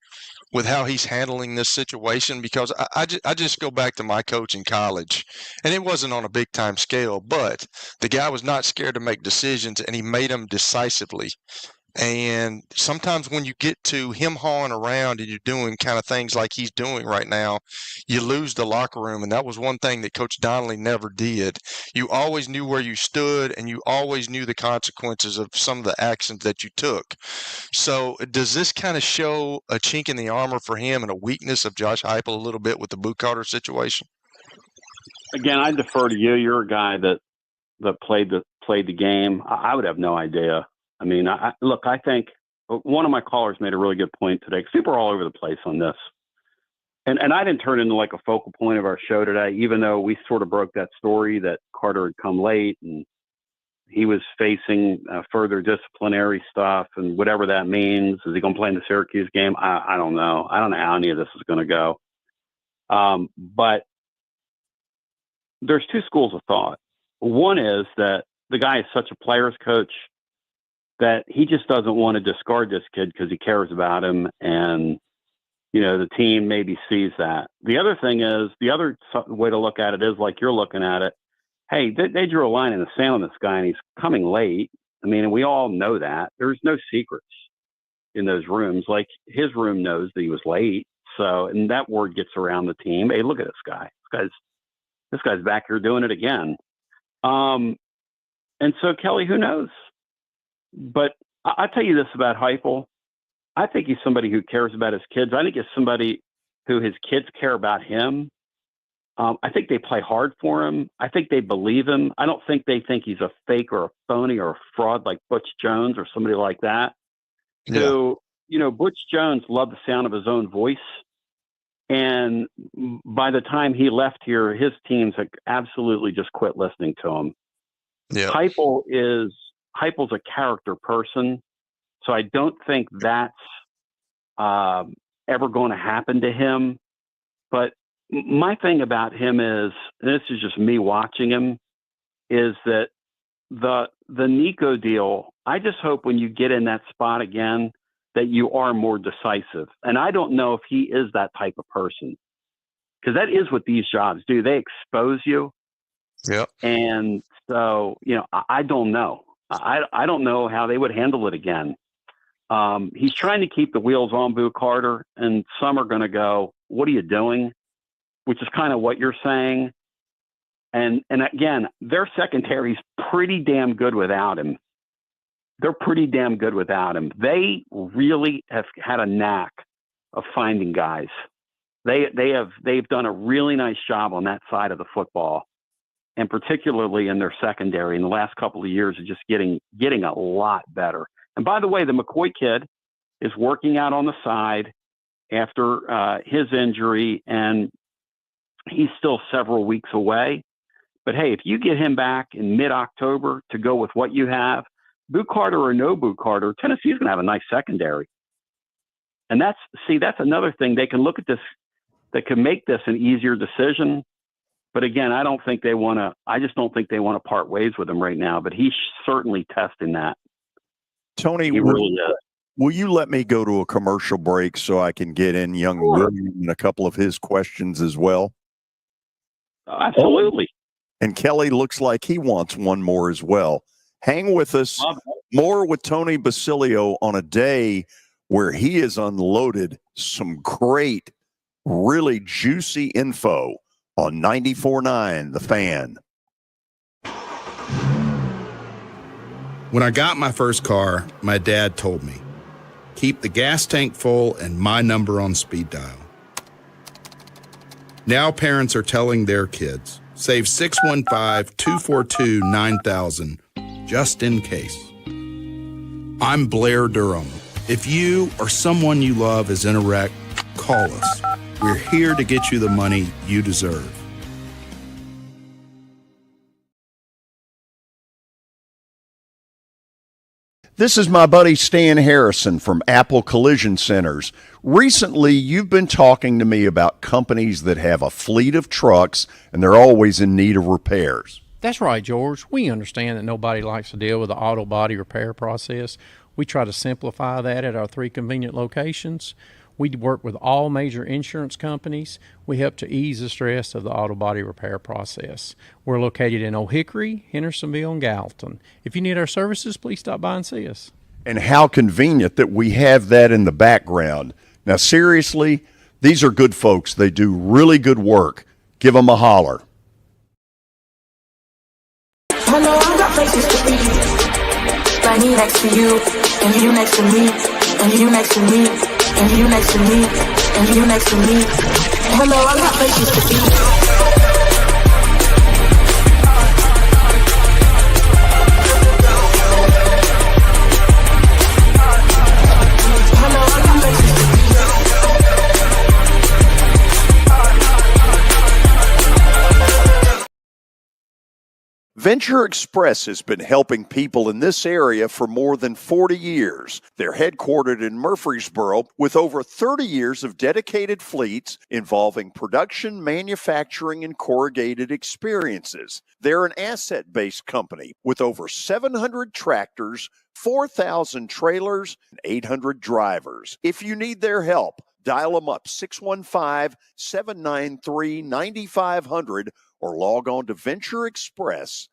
with how he's handling this situation? Because I just go back to my coach in college, and it wasn't on a big time scale, but the guy was not scared to make decisions, and he made them decisively. And sometimes when you get to him hawing around and you're doing kind of things like he's doing right now, you lose the locker room. And that was one thing that Coach Donnelly never did. You always knew where you stood, and you always knew the consequences of some of the actions that you took. So does this kind of show a chink in the armor for him and a weakness of Josh Heupel a little bit with the Boot Carter situation? Again, I defer to you. You're a guy that played the game. I would have no idea. I mean, I think one of my callers made a really good point today, because people are all over the place on this. And I didn't turn into like a focal point of our show today, even though we sort of broke that story that Carter had come late and he was facing further disciplinary stuff and whatever that means. Is he going to play in the Syracuse game? I don't know. I don't know how any of this is going to go. But there's 2 schools of thought. One is that the guy is such a player's coach that he just doesn't want to discard this kid because he cares about him, and the team maybe sees that. The other thing is, the other way to look at it is like you're looking at it. Hey, they drew a line in the sand on this guy, and he's coming late. I mean, and we all know that. There's no secrets in those rooms. Like, his room knows that he was late. So, and that word gets around the team. Hey, look at this guy. This guy's back here doing it again. And so, Kelly, who knows? But I'll tell you this about Heupel. I think he's somebody who cares about his kids. I think he's somebody who his kids care about him. I think they play hard for him. I think they believe him. I don't think they think he's a fake or a phony or a fraud like Butch Jones or somebody like that. Yeah. Who, Butch Jones loved the sound of his own voice. And by the time he left here, his teams had absolutely just quit listening to him. Yeah. Heupel's a character person. So I don't think that's ever going to happen to him. But my thing about him is, and this is just me watching him, is that the Nico deal, I just hope when you get in that spot again that you are more decisive. And I don't know if he is that type of person, because that is what these jobs do. They expose you. Yeah. And so, I don't know. I don't know how they would handle it again. He's trying to keep the wheels on Boo Carter, and some are going to go, what are you doing? Which is kind of what you're saying. And again, their secondary's pretty damn good without him. They're pretty damn good without him. They really have had a knack of finding guys. They've done a really nice job on that side of the football, and particularly in their secondary in the last couple of years of just getting a lot better. And by the way, the McCoy kid is working out on the side after his injury, and he's still several weeks away. But hey, if you get him back in mid-October to go with what you have, Boo Carter or no Boo Carter, Tennessee's going to have a nice secondary. And that's another thing. They can look at this, they can make this an easier decision. But again, I just don't think they want to part ways with him right now, but he's certainly testing that. Tony, he really is. Will you let me go to a commercial break so I can get in young William and a couple of his questions as well? Absolutely. And Kelly looks like he wants one more as well. Hang with us. More with Tony Basilio on a day where he has unloaded some great, really juicy info on 94.9 The Fan. When I got my first car, my dad told me, keep the gas tank full and my number on speed dial. Now parents are telling their kids, save 615-242-9000 just in case. I'm Blair Durham. If you or someone you love is in a wreck, call us. We're here to get you the money you deserve. This is my buddy Stan Harrison from Apple Collision Centers. Recently, you've been talking to me about companies that have a fleet of trucks and they're always in need of repairs. That's right, George. We understand that nobody likes to deal with the auto body repair process. We try to simplify that at our 3 convenient locations. We work with all major insurance companies. We help to ease the stress of the auto body repair process. We're located in Old Hickory, Hendersonville, and Gallatin. If you need our services, please stop by and see us. And how convenient that we have that in the background. Now, seriously, these are good folks. They do really good work. Give them a holler. Hello, I got places to be. Like me next to you, and you next to me, and you next to me, and you next to me, and you next to me. Hello, I got places to be. Venture Express has been helping people in this area for more than 40 years. They're headquartered in Murfreesboro with over 30 years of dedicated fleets involving production, manufacturing, and corrugated experiences. They're an asset-based company with over 700 tractors, 4,000 trailers, and 800 drivers. If you need their help, dial them up 615-793-9500 or log on to ventureexpress.com.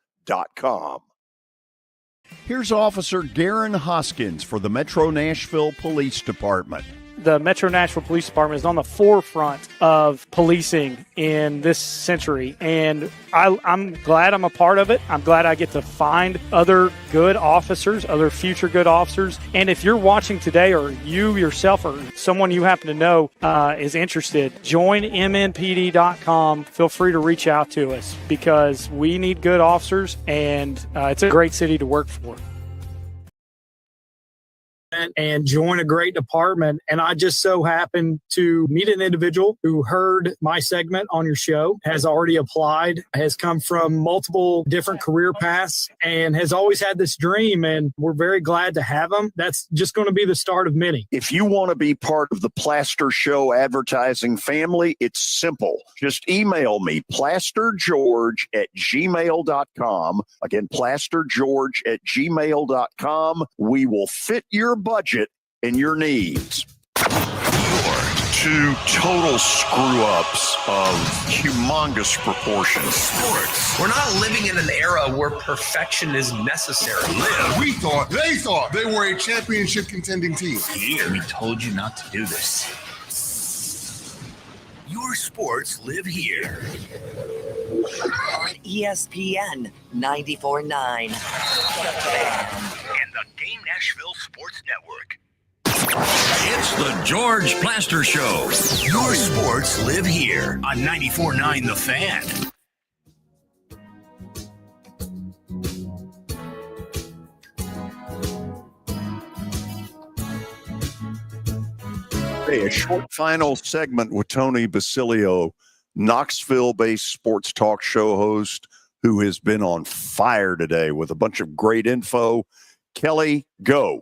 Here's Officer Garen Hoskins for the Metro Nashville Police Department. the Metro Nashville Police Department is on the forefront of policing in this century, and I'm glad I'm a part of it. I'm glad I get to find other good officers, other future good officers. And if you're watching today, or you yourself or someone you happen to know is interested, join MNPD.com. Feel free to reach out to us because we need good officers, and it's a great city to work for. And join a great department. And I just so happened to meet an individual who heard my segment on your show, has already applied, has come from multiple different career paths, and has always had this dream. And we're very glad to have him. That's just going to be the start of many. If you want to be part of the Plaster Show advertising family, it's simple. Just email me, plastergeorge@gmail.com. Again, plastergeorge@gmail.com. We will fit your budget and your needs. Your two total screw-ups of humongous proportions. Sports. We're not living in an era where perfection is necessary. They thought they were a championship contending team. Here, we told you not to do this. Your sports live here. On ESPN 94.9. The Fan. And the Game Nashville Sports Network. It's the George Plaster Show. Your sports live here on 94.9 The Fan. Hey, a short final segment with Tony Basilio, Knoxville-based sports talk show host who has been on fire today with a bunch of great info. Kelly, go.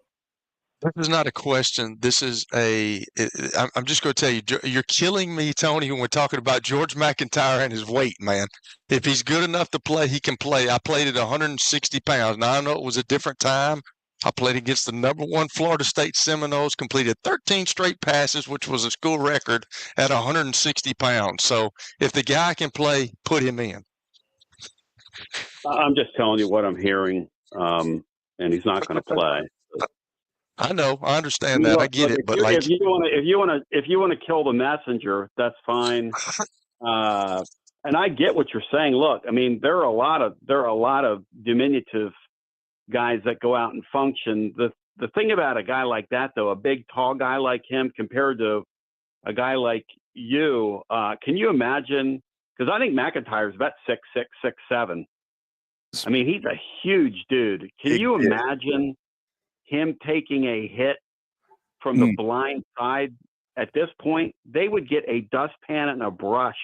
This is not a question. This is I'm just going to tell you, you're killing me, Tony, when we're talking about George McIntyre and his weight, man. If he's good enough to play, he can play. I played at 160 pounds. Now, I know it was a different time. I played against the #1 Florida State Seminoles, completed 13 straight passes, which was a school record at 160 pounds. So if the guy can play, put him in. I'm just telling you what I'm hearing, and he's not going to play. I know, I understand that, I get it, but like, if you want to kill the messenger, that's fine. And I get what you're saying. Look, I mean, there are a lot of diminutive guys that go out and function. The thing about a guy like that, though, a big, tall guy like him compared to a guy like you, can you imagine? Because I think McIntyre's about 6'6", 6'7". I mean, he's a huge dude. Can you imagine him taking a hit from the blind side? At this point, they would get a dustpan and a brush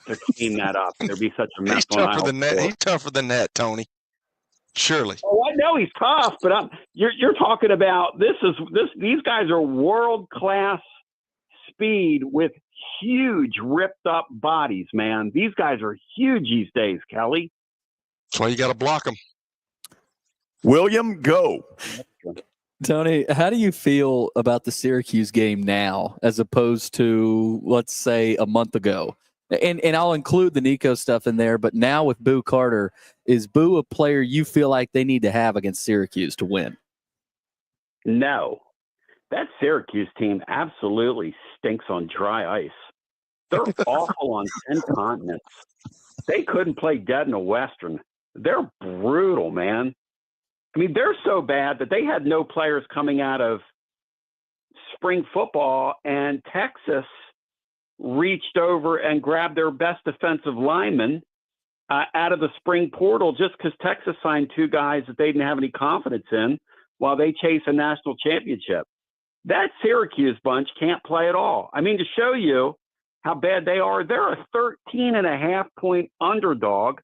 to clean that up. There'd be such a mess. He's tougher than that. He's tougher than that, Tony. Surely. Oh, I know he's tough, but you're talking about these guys are world-class speed with huge ripped up bodies, man. These guys are huge these days, Kelly. That's why you got to block them. William, go. Tony, how do you feel about the Syracuse game now as opposed to, let's say, a month ago? And I'll include the Nico stuff in there, but now with Boo Carter, is Boo a player you feel like they need to have against Syracuse to win? No. That Syracuse team absolutely stinks on dry ice. They're awful on 10 continents. They couldn't play dead in a Western. They're brutal, man. I mean, they're so bad that they had no players coming out of spring football, and Texas reached over and grabbed their best defensive lineman out of the spring portal just because Texas signed two guys that they didn't have any confidence in while they chase a national championship. That Syracuse bunch can't play at all. I mean, to show you how bad they are, they're a 13.5-point underdog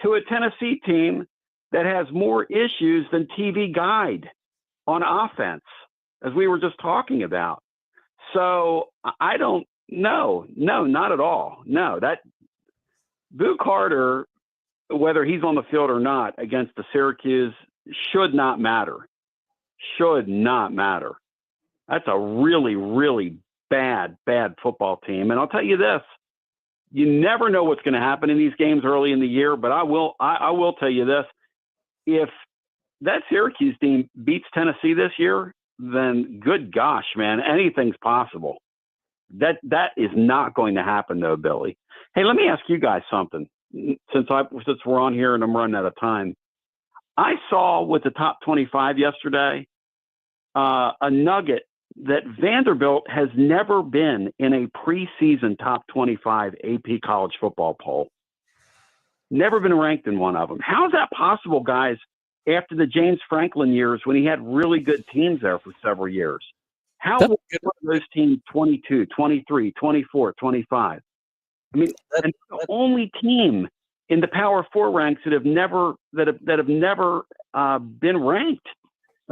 to a Tennessee team that has more issues than TV Guide on offense, as we were just talking about. So I don't know. No, not at all. No, that Boo Carter, whether he's on the field or not against the Syracuse, should not matter. Should not matter. That's a really, really bad football team. And I'll tell you this, you never know what's going to happen in these games early in the year, but I will tell you this. If that Syracuse team beats Tennessee this year, then good gosh, man, anything's possible. That is not going to happen, though, Billy. Hey, let me ask you guys something. Since we're on here and I'm running out of time, I saw with the top 25 yesterday a nugget that Vanderbilt has never been in a preseason top 25 AP college football poll. Never been ranked in one of them. How is that possible, guys, after the James Franklin years when he had really good teams there for several years? How were those teams 22, 23, 24, 25? I mean, and the only team in the Power 4 ranks that have never been ranked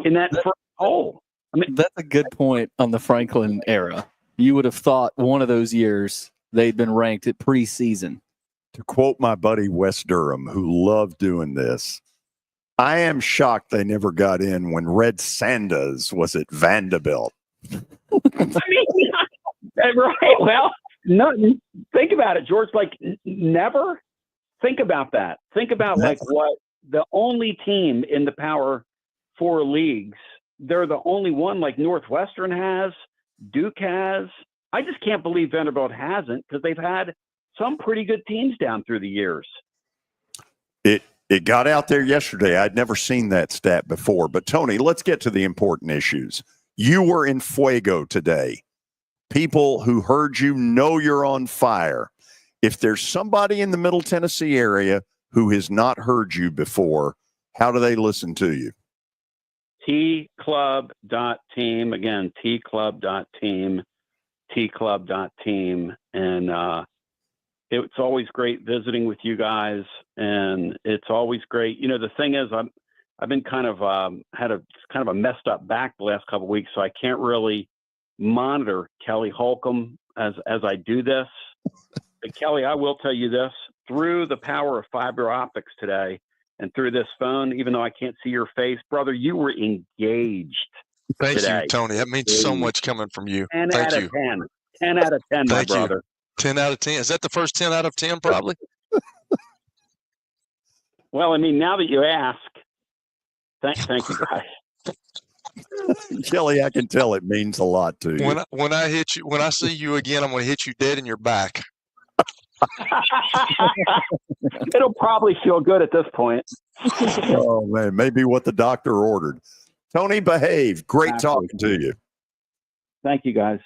in that first poll. I mean, that's a good point on the Franklin era. You would have thought one of those years they'd been ranked at preseason. To quote my buddy Wes Durham, who loved doing this, I am shocked they never got in when Red Sanders was at Vanderbilt. I mean, right? Well, no. Think about it, George. Like, never. Think about that. Think about like what the only team in the Power 4 leagues. They're the only one like Northwestern has, Duke has. I just can't believe Vanderbilt hasn't, because they've had some pretty good teams down through the years. It got out there yesterday. I'd never seen that stat before. But, Tony, let's get to the important issues. You were in Fuego today. People who heard you know you're on fire. If there's somebody in the Middle Tennessee area who has not heard you before, how do they listen to you? tclub.team. Again, tclub.team, tclub.team. And it's always great visiting with you guys. And it's always great. You know, the thing is, I've been kind of had a messed up back the last couple of weeks, so I can't really monitor Kelly Holcomb as I do this. But Kelly, I will tell you this: through the power of fiber optics today, and through this phone, even though I can't see your face, brother, you were engaged. Thank today. you, Tony. That means so much coming from you. 10 Thank out you. of 10. 10 out of 10, my brother. 10 out of 10. Is that the first 10 out of 10, probably? Well, I mean, now that you ask, thank you, guys. Kelly, I can tell it means a lot to you. When I see you again, I'm going to hit you dead in your back. It'll probably feel good at this point. Oh, man, maybe what the doctor ordered. Tony, behave. Great talking to you. Thank you, guys.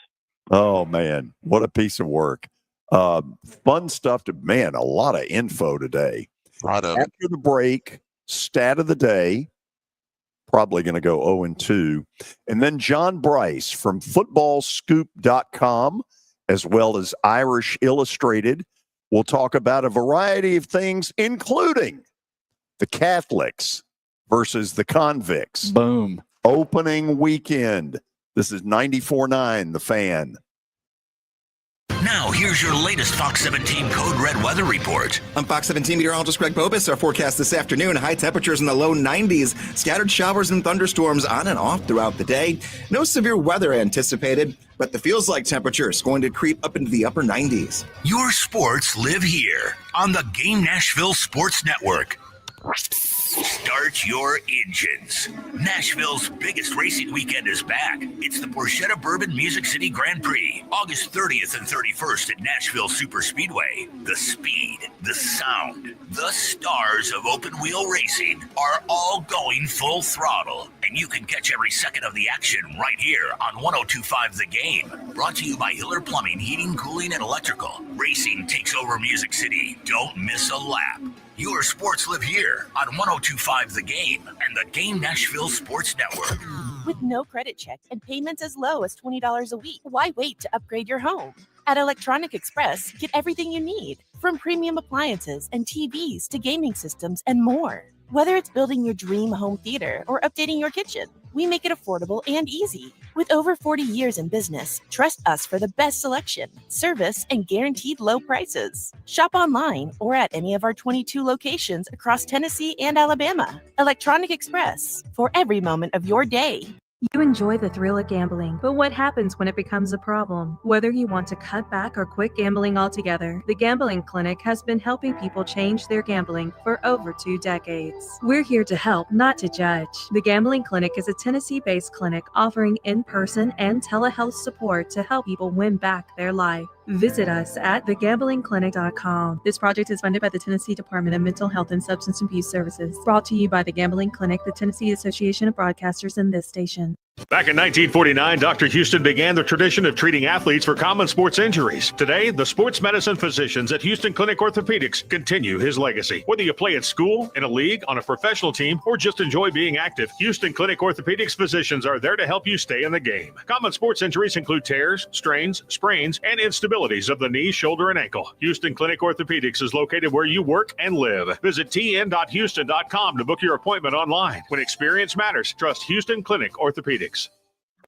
Oh, man, what a piece of work. Fun stuff a lot of info today. After the break, stat of the day, probably going to go 0-2. And then John Brice from footballscoop.com, as well as Irish Illustrated, will talk about a variety of things, including the Catholics versus the convicts. Boom. Opening weekend. This is 94.9 The Fan. Now, here's your latest Fox 17 Code Red weather report. I'm Fox 17 meteorologist Greg Bobus. Our forecast this afternoon, high temperatures in the low 90s, scattered showers and thunderstorms on and off throughout the day. No severe weather anticipated, but the feels like temperature is going to creep up into the upper 90s. Your sports live here on the Game Nashville Sports Network. Start your engines. Nashville's biggest racing weekend is back. It's the Porchetta Bourbon Music City Grand Prix, August 30th and 31st at Nashville Super Speedway. The speed, the sound, the stars of open wheel racing are all going full throttle, and you can catch every second of the action right here on 102.5 The Game. Brought to you by Hiller Plumbing, Heating, Cooling, and Electrical. Racing takes over Music City. Don't miss a lap. Your sports live here on 102.5 The Game and the Game Nashville Sports Network. With no credit check and payments as low as $20 a week, why wait to upgrade your home? At Electronic Express, get everything you need, from premium appliances and TVs to gaming systems and more. Whether it's building your dream home theater or updating your kitchen, we make it affordable and easy. With over 40 years in business, trust us for the best selection, service, and guaranteed low prices. Shop online or at any of our 22 locations across Tennessee and Alabama. Electronic Express, for every moment of your day. You enjoy the thrill of gambling, but what happens when it becomes a problem? Whether you want to cut back or quit gambling altogether, the Gambling Clinic has been helping people change their gambling for over 2 decades. We're here to help, not to judge. The Gambling Clinic is a Tennessee-based clinic offering in-person and telehealth support to help people win back their life. Visit us at thegamblingclinic.com. This project is funded by the Tennessee Department of Mental Health and Substance Abuse Services. Brought to you by the Gambling Clinic, the Tennessee Association of Broadcasters, and this station. Back in 1949, Dr. Houston began the tradition of treating athletes for common sports injuries. Today, the sports medicine physicians at Houston Clinic Orthopedics continue his legacy. Whether you play at school, in a league, on a professional team, or just enjoy being active, Houston Clinic Orthopedics physicians are there to help you stay in the game. Common sports injuries include tears, strains, sprains, and instabilities of the knee, shoulder, and ankle. Houston Clinic Orthopedics is located where you work and live. Visit tn.houston.com to book your appointment online. When experience matters, trust Houston Clinic Orthopedics.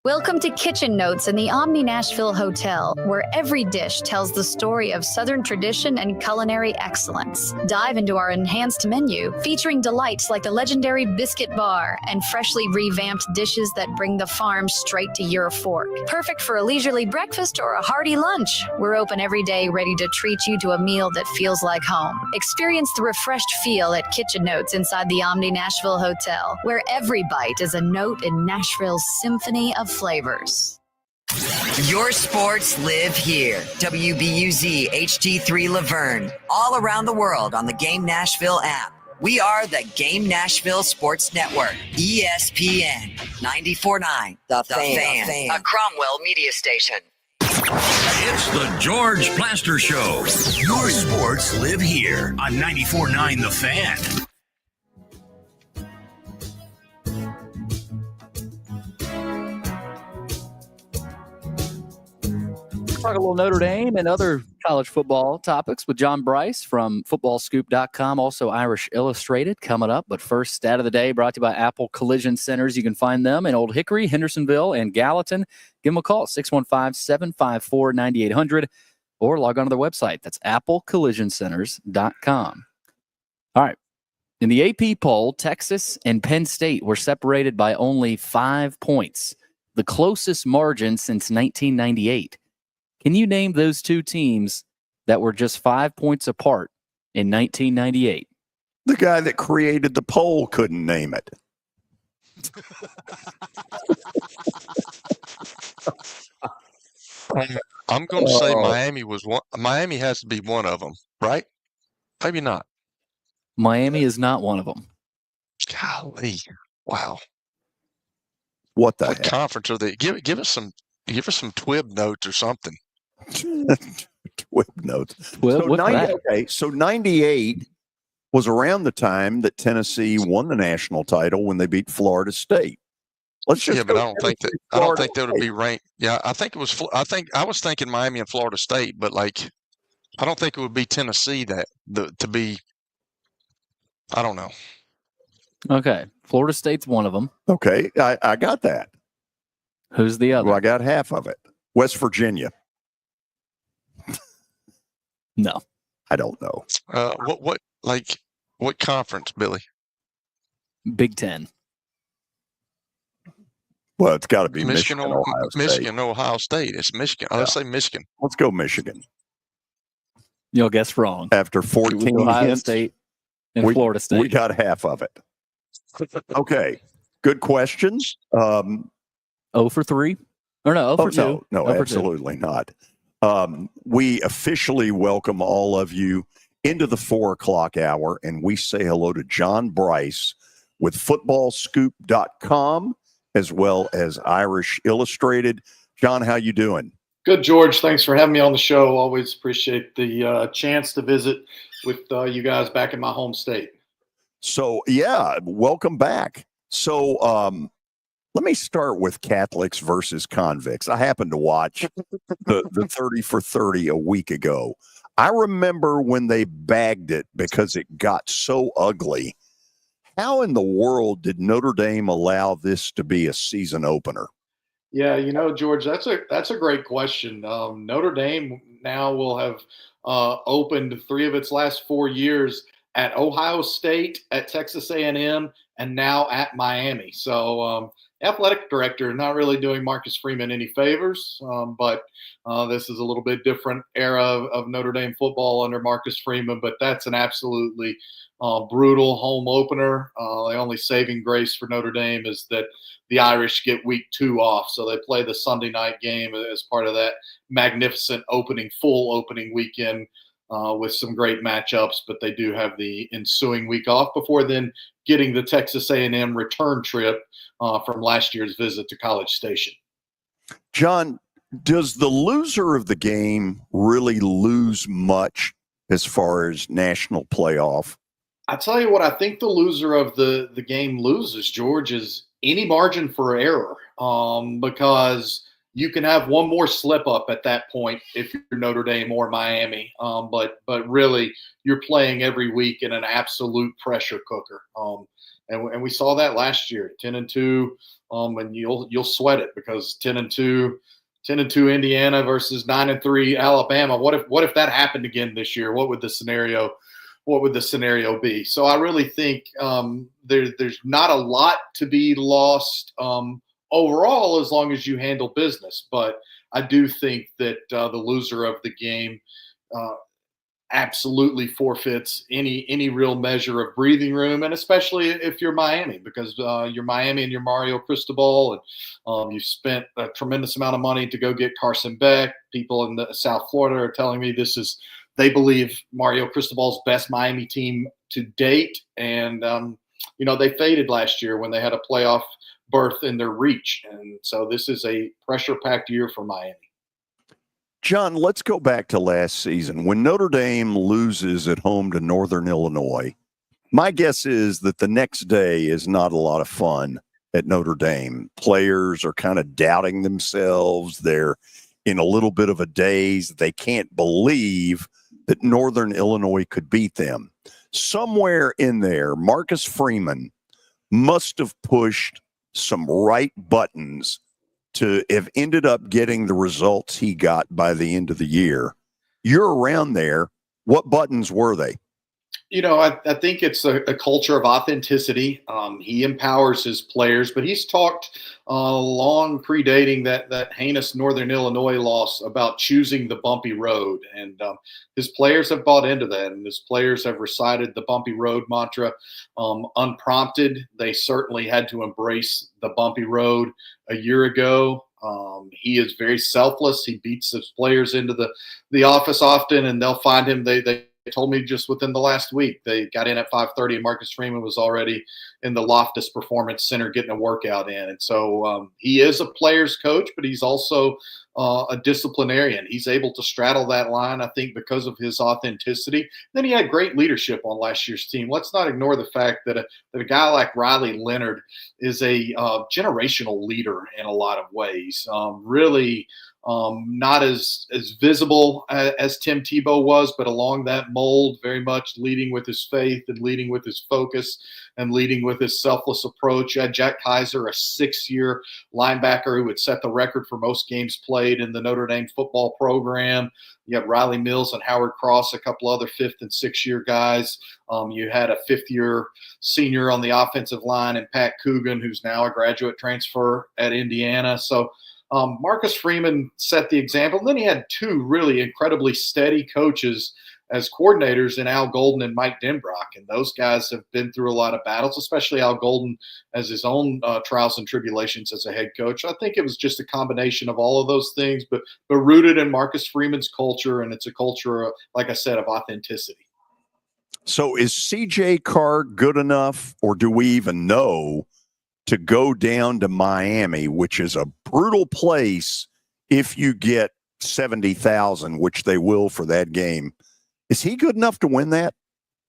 Welcome to Kitchen Notes in the Omni Nashville Hotel, where every dish tells the story of Southern tradition and culinary excellence. Dive into our enhanced menu, featuring delights like the legendary biscuit bar and freshly revamped dishes that bring the farm straight to your fork. Perfect for a leisurely breakfast or a hearty lunch. We're open every day, ready to treat you to a meal that feels like home. Experience the refreshed feel at Kitchen Notes inside the Omni Nashville Hotel, where every bite is a note in Nashville's symphony of flavors. Your sports live here. WBUZ HD3 Laverne. All around the world on the Game Nashville app. We are the Game Nashville Sports Network. ESPN 94.9. The Fan. A Cromwell media station. It's the George Plaster Show. Your sports live here on 94.9 The Fan. Talk a little Notre Dame and other college football topics with John Brice from footballscoop.com, also Irish Illustrated coming up. But first, stat of the day brought to you by Apple Collision Centers. You can find them in Old Hickory, Hendersonville, and Gallatin. Give them a call, 615-754-9800, or log on to their website. That's applecollisioncenters.com. All right. In the AP poll, Texas and Penn State were separated by only 5 points, the closest margin since 1998. Can you name those two teams that were just 5 points apart in 1998? The guy that created the poll couldn't name it. I'm going to say Miami was one. Miami has to be one of them, right? Maybe not. Miami is not one of them. Golly, wow! What heck? Conference are they? Give us some twib notes or something. Twib notes. Twib, so 98 was around the time that Tennessee won the national title when they beat Florida State. But I don't think that would be ranked. Yeah, I think it was. I was thinking Miami and Florida State, but I don't think it would be Tennessee to be. I don't know. Okay, Florida State's one of them. Okay, I got that. Who's the other? Well, I got half of it. West Virginia. No, I don't know. What conference, Billy? Big Ten. Well, it's got to be Michigan, Ohio State. It's Michigan. Yeah. Let's say Michigan. Let's go Michigan. You'll guess wrong. After 14 Ohio hints, State and Florida State. We got half of it. Okay. Good questions. 0 for 3? Or no, 0 for 2? No, absolutely not. We officially welcome all of you into the 4 o'clock hour, and we say hello to John Brice with footballscoop.com as well as Irish Illustrated. John, how you doing? Good, George. Thanks for having me on the show. Always appreciate the chance to visit with you guys back in my home state. So, yeah, welcome back. So, let me start with Catholics versus convicts. I happened to watch the 30 for 30 a week ago. I remember when they bagged it because it got so ugly. How in the world did Notre Dame allow this to be a season opener? Yeah, George, that's a great question. Notre Dame now will have opened 3 of its last 4 years at Ohio State, at Texas A&M, and now at Miami. So athletic director not really doing Marcus Freeman any favors, but this is a little bit different era of Notre Dame football under Marcus Freeman, but that's an absolutely brutal home opener. The only saving grace for Notre Dame is that the Irish get week 2 off, so they play the Sunday night game as part of that magnificent full opening weekend with some great matchups, but they do have the ensuing week off before then getting the Texas A&M return trip from last year's visit to College Station. John, does the loser of the game really lose much as far as national playoff? I tell you what, I think the loser of the game loses, George, is any margin for error, because you can have one more slip up at that point if you're Notre Dame or Miami. But really, you're playing every week in an absolute pressure cooker. And we saw that last year, 10-2, and you'll sweat it because 10-2 Indiana versus 9-3 Alabama. What if that happened again this year? What would the scenario be? So I really think there's not a lot to be lost overall as long as you handle business. But I do think that the loser of the game absolutely forfeits any real measure of breathing room, and especially if you're Miami, because you're Miami and you're Mario Cristobal, and you've spent a tremendous amount of money to go get Carson Beck. People in the South Florida are telling me they believe Mario Cristobal's best Miami team to date, and they faded last year when they had a playoff berth in their reach, and so this is a pressure-packed year for Miami. John, let's go back to last season. When Notre Dame loses at home to Northern Illinois, my guess is that the next day is not a lot of fun at Notre Dame. Players are kind of doubting themselves. They're in a little bit of a daze. They can't believe that Northern Illinois could beat them. Somewhere in there, Marcus Freeman must have pushed some right buttons to have ended up getting the results he got by the end of the year. You're around there. What buttons were they? I think it's a culture of authenticity. He empowers his players, but he's talked long predating that heinous Northern Illinois loss about choosing the bumpy road. And his players have bought into that, and his players have recited the bumpy road mantra unprompted. They certainly had to embrace the bumpy road a year ago. He is very selfless. He beats his players into the office often, and they'll find him. They told me just within the last week they got in at 5:30 and Marcus Freeman was already in the Loftus Performance Center getting a workout in. And so he is a player's coach, but he's also a disciplinarian. He's able to straddle that line, I think, because of his authenticity. Then he had great leadership on last year's team. Let's not ignore the fact that a guy like Riley Leonard is a generational leader in a lot of ways. Really not as visible as Tim Tebow was, but along that mold, very much leading with his faith and leading with his focus and leading with his selfless approach. You had Jack Kaiser, a 6-year linebacker who would set the record for most games played in the Notre Dame football program. You have Riley Mills and Howard Cross, a couple other 5th and 6-year guys. You had a 5th-year senior on the offensive line, and Pat Coogan, who's now a graduate transfer at Indiana. So Marcus Freeman set the example. And then he had 2 really incredibly steady coaches as coordinators in Al Golden and Mike Denbrock. And those guys have been through a lot of battles, especially Al Golden as his own trials and tribulations as a head coach. I think it was just a combination of all of those things, but rooted in Marcus Freeman's culture. And it's a culture, like I said, of authenticity. So is CJ Carr good enough, or do we even know, to go down to Miami, which is a brutal place if you get 70,000, which they will for that game? Is he good enough to win that?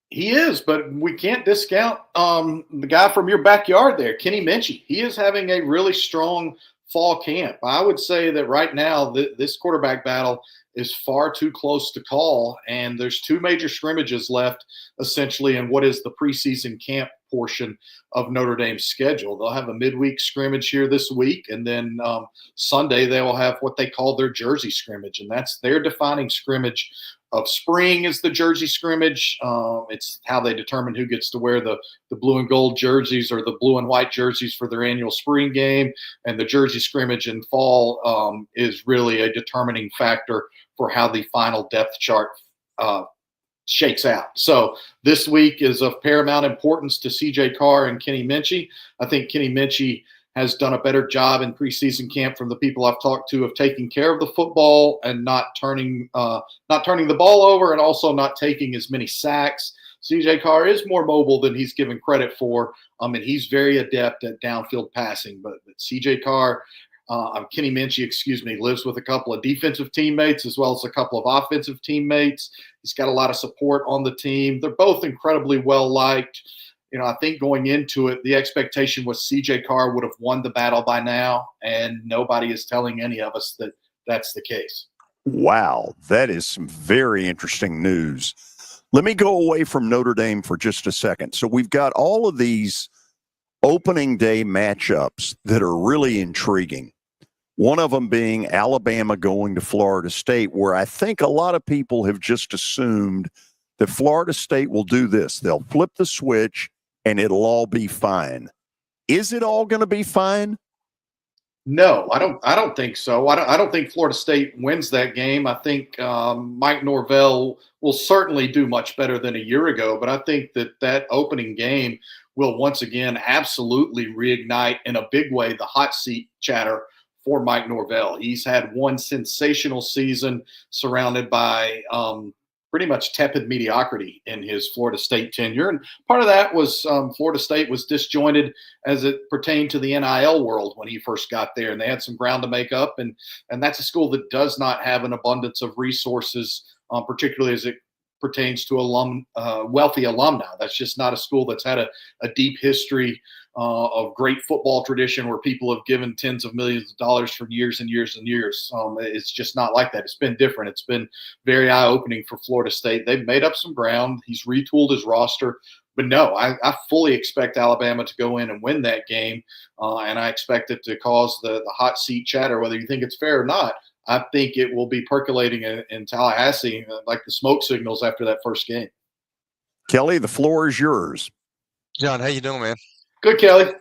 He is, but we can't discount the guy from your backyard there, Kenny Minchie. He is having a really strong fall camp. I would say that right now this quarterback battle is far too close to call, and there's 2 major scrimmages left essentially in what is the preseason camp portion of Notre Dame's schedule. They'll have a midweek scrimmage here this week, and then Sunday they will have what they call their Jersey scrimmage, and that's their defining scrimmage of spring is the Jersey scrimmage. It's how they determine who gets to wear the blue and gold jerseys or the blue and white jerseys for their annual spring game. And the Jersey scrimmage in fall is really a determining factor for how the final depth chart shakes out. So this week is of paramount importance to CJ Carr and Kenny Minchey. I think Kenny Minchey has done a better job in preseason camp from the people I've talked to of taking care of the football and not turning the ball over, and also not taking as many sacks. CJ Carr is more mobile than he's given credit for, and he's very adept at downfield passing. But CJ Carr, Kenny Minchey, lives with a couple of defensive teammates as well as a couple of offensive teammates. He's got a lot of support on the team. They're both incredibly well liked. I think going into it, the expectation was CJ Carr would have won the battle by now, and nobody is telling any of us that that's the case. Wow, that is some very interesting news. Let me go away from Notre Dame for just a second. So we've got all of these opening day matchups that are really intriguing. One of them being Alabama going to Florida State, where I think a lot of people have just assumed that Florida State will do this. They'll flip the switch and it'll all be fine. Is it all going to be fine? No, I don't think so. I don't think Florida State wins that game. I think Mike Norvell will certainly do much better than a year ago, but I think that opening game will once again absolutely reignite in a big way the hot seat chatter for Mike Norvell. He's had one sensational season surrounded by pretty much tepid mediocrity in his Florida State tenure. And part of that was Florida State was disjointed as it pertained to the NIL world when he first got there. And they had some ground to make up. And that's a school that does not have an abundance of resources, particularly as it pertains to wealthy alumni. That's just not a school that's had a deep history of great football tradition where people have given tens of millions of dollars for years and years and years. It's just not like that. It's been different. It's been very eye-opening for Florida State. They've made up some ground. He's retooled his roster. But no, I fully expect Alabama to go in and win that game, and I expect it to cause the hot seat chatter, whether you think it's fair or not. I think it will be percolating in Tallahassee like the smoke signals after that first game. Kelly, the floor is yours. John, how you doing, man? Good, Kelly.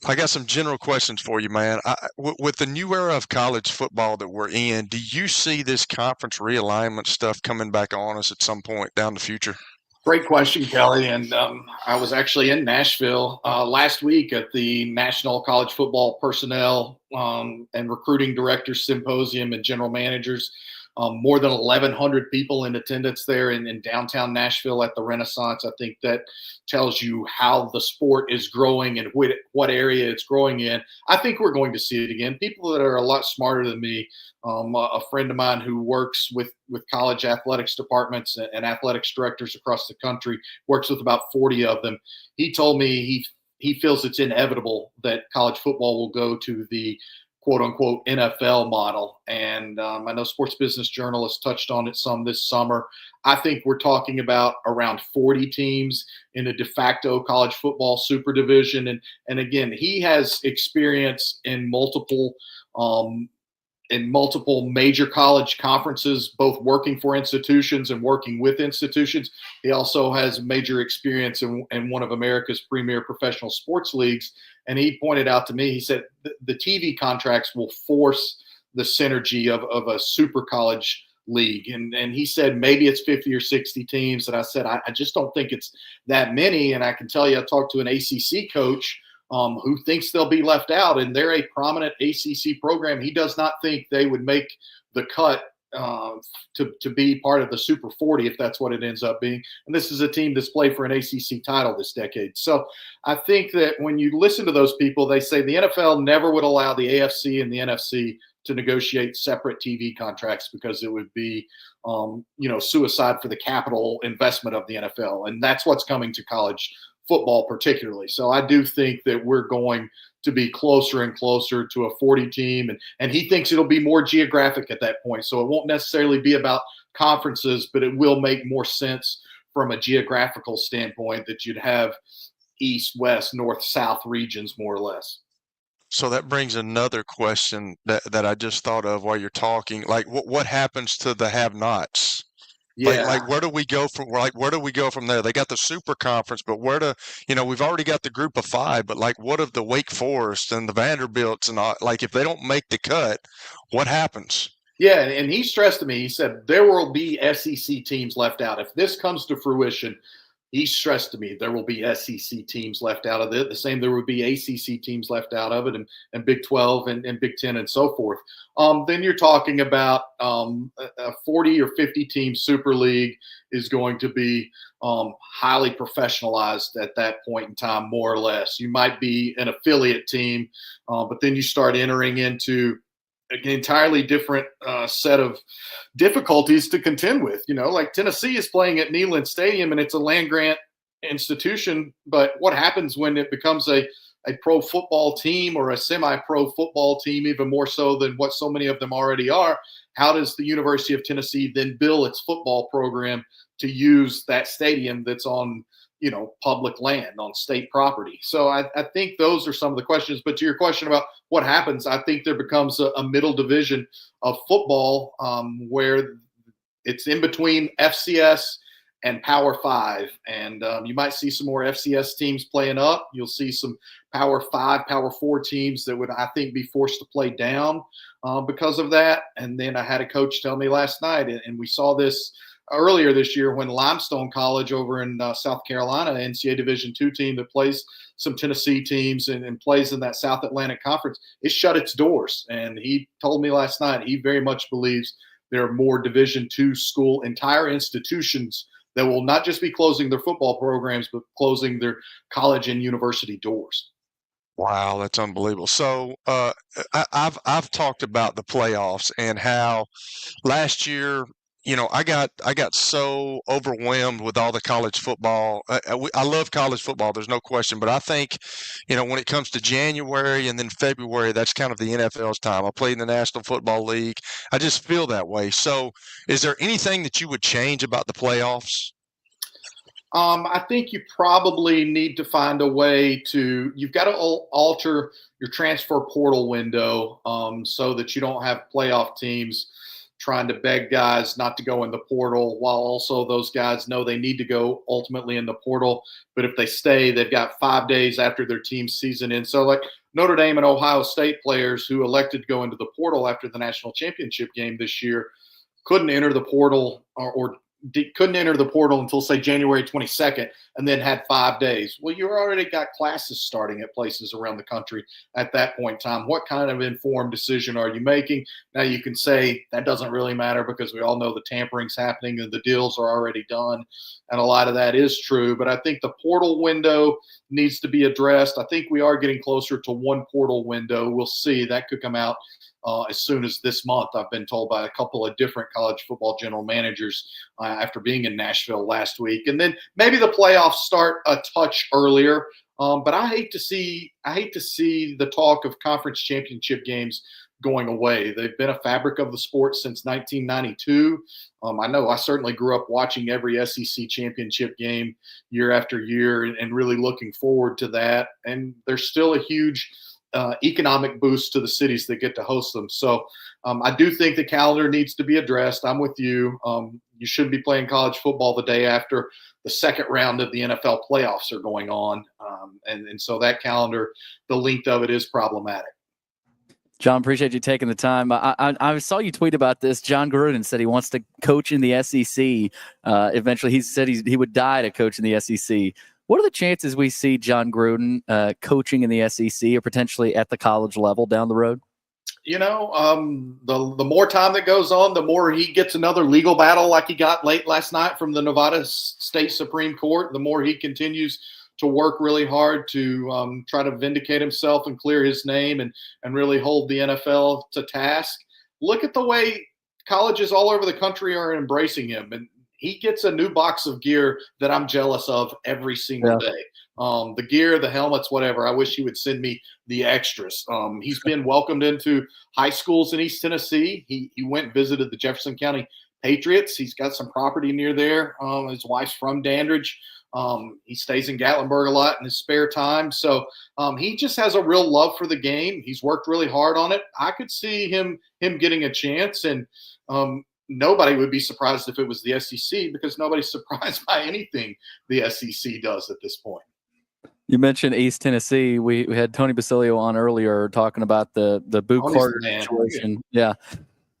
I got some general questions for you, man. With the new era of college football that we're in, do you see this conference realignment stuff coming back on us at some point down the future? Great question, Kelly. And I was actually in Nashville last week at the National College Football Personnel and Recruiting Directors Symposium and General Managers. More than 1,100 people in attendance there in downtown Nashville at the Renaissance. I think that tells you how the sport is growing and what area it's growing in. I think we're going to see it again. People that are a lot smarter than me, a friend of mine who works with college athletics departments and athletics directors across the country, works with about 40 of them. He told me he feels it's inevitable that college football will go to the quote-unquote NFL model. And I know Sports Business Journal has touched on it some this summer. I think we're talking about around 40 teams in a de facto college football super division. And again, he has experience in multiple major college conferences, both working for institutions and working with institutions. He also has major experience in one of America's premier professional sports leagues. And he pointed out to me, he said, the TV contracts will force the synergy of a super college league. And he said, maybe it's 50 or 60 teams. And I said, I just don't think it's that many. And I can tell you, I talked to an ACC coach who thinks they'll be left out, and they're a prominent ACC program. He does not think they would make the cut to be part of the Super 40 if that's what it ends up being. And this is a team that's played for an ACC title this decade. So I think that when you listen to those people, they say the NFL never would allow the AFC and the NFC to negotiate separate TV contracts because it would be, suicide for the capital investment of the NFL. And that's what's coming to college football particularly. So I do think that we're going to be closer and closer to a 40 team. And he thinks it'll be more geographic at that point. So it won't necessarily be about conferences, but it will make more sense from a geographical standpoint that you'd have east, west, north, south regions, more or less. So that brings another question that I just thought of while you're talking. Like, what happens to the have-nots? Yeah. Like where do we go from there? They got the super conference, but we've already got the group of 5, but like what of the Wake Forest and the Vanderbilts and all, like if they don't make the cut, what happens? Yeah, and he stressed to me, he said there will be SEC teams left out. If this comes to fruition, he stressed to me there will be SEC teams left out of it. The same, there would be ACC teams left out of it, and Big 12 and Big 10 and so forth. Then you're talking about a 40 or 50 team Super League is going to be highly professionalized at that point in time, more or less. You might be an affiliate team, but then you start entering into an entirely different set of difficulties to contend with. Like Tennessee is playing at Neyland Stadium, and it's a land grant institution. But what happens when it becomes a pro football team or a semi-pro football team, even more so than what so many of them already are? How does the University of Tennessee then bill its football program to use that stadium that's on public land, on state property? So I think those are some of the questions. But to your question about what happens, I think there becomes a middle division of football where it's in between FCS and Power 5. And you might see some more FCS teams playing up. You'll see some Power 5, Power 4 teams that would, I think, be forced to play down because of that. And then I had a coach tell me last night, and we saw this earlier this year when Limestone College over in South Carolina, NCAA Division II team that plays some Tennessee teams and plays in that South Atlantic Conference, it shut its doors. And he told me last night he very much believes there are more Division II school entire institutions that will not just be closing their football programs, but closing their college and university doors. Wow, that's unbelievable. So I've talked about the playoffs and how last year, I got so overwhelmed with all the college football. I love college football. There's no question. But I think, when it comes to January and then February, that's kind of the NFL's time. I played in the National Football League. I just feel that way. So is there anything that you would change about the playoffs? I think you probably need to find a way you've got to alter your transfer portal window so that you don't have playoff teams trying to beg guys not to go in the portal, while also those guys know they need to go ultimately in the portal. But if they stay, they've got 5 days after their team's season ends. So like Notre Dame and Ohio State players who elected to go into the portal after the national championship game this year couldn't enter the portal or couldn't enter the portal until, say, January 22nd, and then had 5 days. Well, you already got classes starting at places around the country at that point in time. What kind of informed decision are you making? Now, you can say that doesn't really matter because we all know the tampering's happening and the deals are already done, and a lot of that is true. But I think the portal window needs to be addressed. I think we are getting closer to one portal window. We'll see. That could come out as soon as this month, I've been told by a couple of different college football general managers after being in Nashville last week. And then maybe the playoffs start a touch earlier. But I hate to see the talk of conference championship games going away. They've been a fabric of the sport since 1992. I know I certainly grew up watching every SEC championship game year after year and really looking forward to that. And there's still a huge economic boost to the cities that get to host them. So I do think the calendar needs to be addressed. I'm with you. You shouldn't be playing college football the day after the second round of the NFL playoffs are going on. And so that calendar, the length of it is problematic. John, appreciate you taking the time. I saw you tweet about this. John Gruden said he wants to coach in the SEC. Eventually, he said he would die to coach in the SEC. What are the chances we see John Gruden coaching in the SEC or potentially at the college level down the road? The more time that goes on, the more he gets another legal battle like he got late last night from the Nevada State Supreme Court, the more he continues to work really hard to try to vindicate himself and clear his name and really hold the NFL to task. Look at the way colleges all over the country are embracing him. And he gets a new box of gear that I'm jealous of every single day. The gear, the helmets, whatever. I wish he would send me the extras. He's been welcomed into high schools in East Tennessee. He went and visited the Jefferson County Patriots. He's got some property near there. His wife's from Dandridge. He stays in Gatlinburg a lot in his spare time. So he just has a real love for the game. He's worked really hard on it. I could see him getting a chance, and nobody would be surprised if it was the SEC, because nobody's surprised by anything the SEC does at this point. You mentioned East Tennessee. We had Tony Basilio on earlier talking about the Boo Carter situation. Yeah.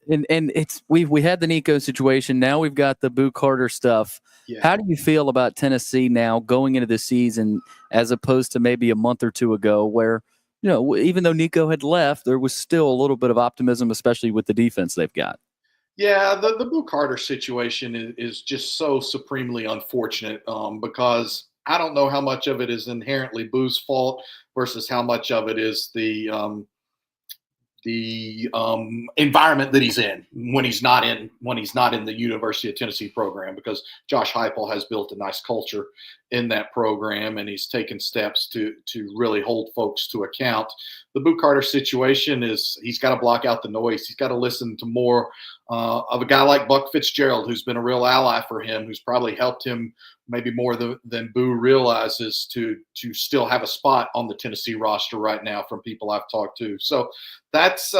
And it's we had the Nico situation. Now we've got the Boo Carter stuff. Yeah. How do you feel about Tennessee now going into the season as opposed to maybe a month or two ago where, even though Nico had left, there was still a little bit of optimism, especially with the defense they've got? Yeah, the Boo Carter situation is just so supremely unfortunate because I don't know how much of it is inherently Boo's fault versus how much of it is the environment that he's in when he's not in the University of Tennessee program, because Josh Heupel has built a nice culture in that program, and he's taken steps to really hold folks to account. The Boo Carter situation is he's got to block out the noise. He's got to listen to more of a guy like Buck Fitzgerald, who's been a real ally for him, who's probably helped him maybe more than Boo realizes to still have a spot on the Tennessee roster right now from people I've talked to. So that's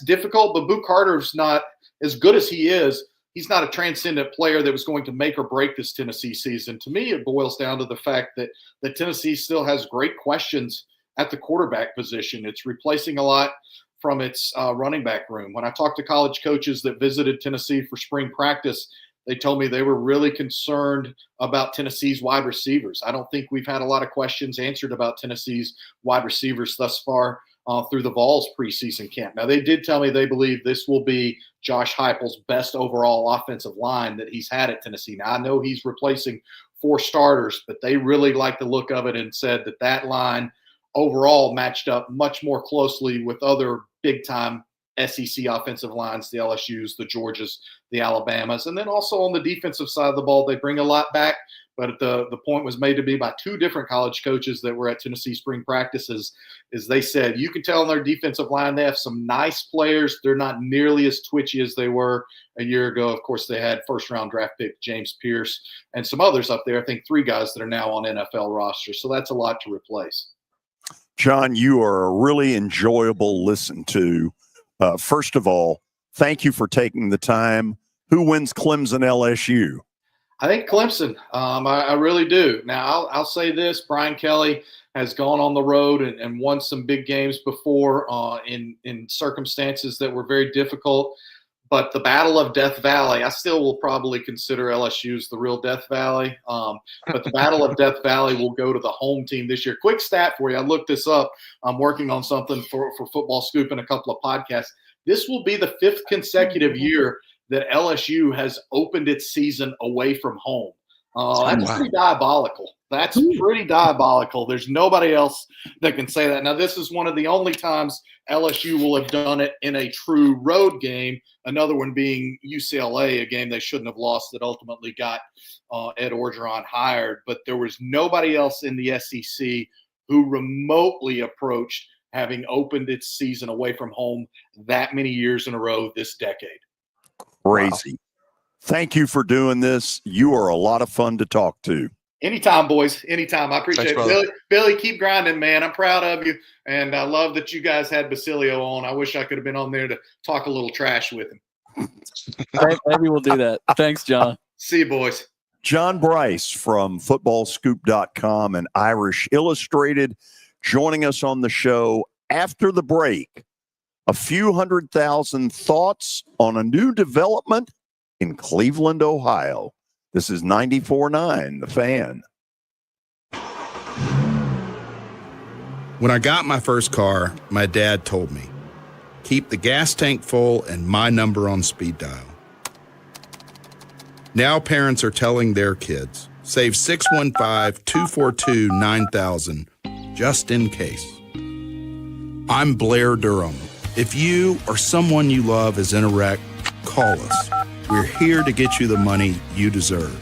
difficult, but Boo Carter's not, as good as he is, he's not a transcendent player that was going to make or break this Tennessee season. To me, it boils down to the fact that Tennessee still has great questions at the quarterback position. It's replacing a lot from its running back room. When I talked to college coaches that visited Tennessee for spring practice, they told me they were really concerned about Tennessee's wide receivers. I don't think we've had a lot of questions answered about Tennessee's wide receivers thus far through the Vols preseason camp. Now, they did tell me they believe this will be Josh Heupel's best overall offensive line that he's had at Tennessee. Now, I know he's replacing 4 starters, but they really like the look of it and said that line overall matched up much more closely with other big-time SEC offensive lines, the LSUs, the Georgias, the Alabamas. And then also on the defensive side of the ball, they bring a lot back. But the point was made to me by 2 different college coaches that were at Tennessee spring practices, is they said, you can tell on their defensive line they have some nice players. They're not nearly as twitchy as they were a year ago. Of course, they had first-round draft pick James Pierce and some others up there. I think 3 guys that are now on NFL rosters. So that's a lot to replace. John, you are a really enjoyable listen to. First of all, thank you for taking the time. Who wins Clemson LSU? I think Clemson. I really do. Now, I'll say this. Brian Kelly has gone on the road and won some big games before in circumstances that were very difficult. But the Battle of Death Valley, I still will probably consider LSU's the real Death Valley. But the Battle of Death Valley will go to the home team this year. Quick stat for you. I looked this up. I'm working on something for Football Scoop and a couple of podcasts. This will be the 5th consecutive year that LSU has opened its season away from home. That's pretty diabolical. That's pretty diabolical. There's nobody else that can say that. Now, this is one of the only times LSU will have done it in a true road game, another one being UCLA, a game they shouldn't have lost that ultimately got Ed Orgeron hired. But there was nobody else in the SEC who remotely approached having opened its season away from home that many years in a row this decade. Crazy. Wow. Thank you for doing this. You are a lot of fun to talk to. Anytime, boys. Anytime. I appreciate it. Billy, keep grinding, man. I'm proud of you. And I love that you guys had Basilio on. I wish I could have been on there to talk a little trash with him. Maybe we'll do that. Thanks, John. See you, boys. John Brice from footballscoop.com and Irish Illustrated joining us on the show after the break. A few 100,000 thoughts on a new development in Cleveland, Ohio. This is 94.9, The Fan. When I got my first car, my dad told me, keep the gas tank full and my number on speed dial. Now parents are telling their kids, save 615-242-9000 just in case. I'm Blair Durham. If you or someone you love is in a wreck, call us. We're here to get you the money you deserve.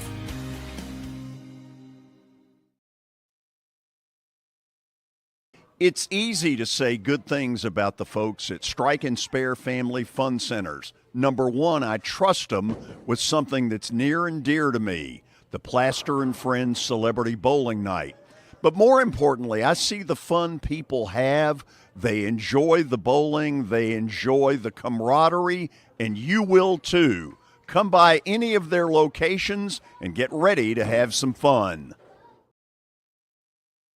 It's easy to say good things about the folks at Strike and Spare Family Fun Centers. Number one, I trust them with something that's near and dear to me, the Plaster and Friends Celebrity Bowling Night. But more importantly, I see the fun people have. They enjoy the bowling, they enjoy the camaraderie, and you will too. Come by any of their locations and get ready to have some fun.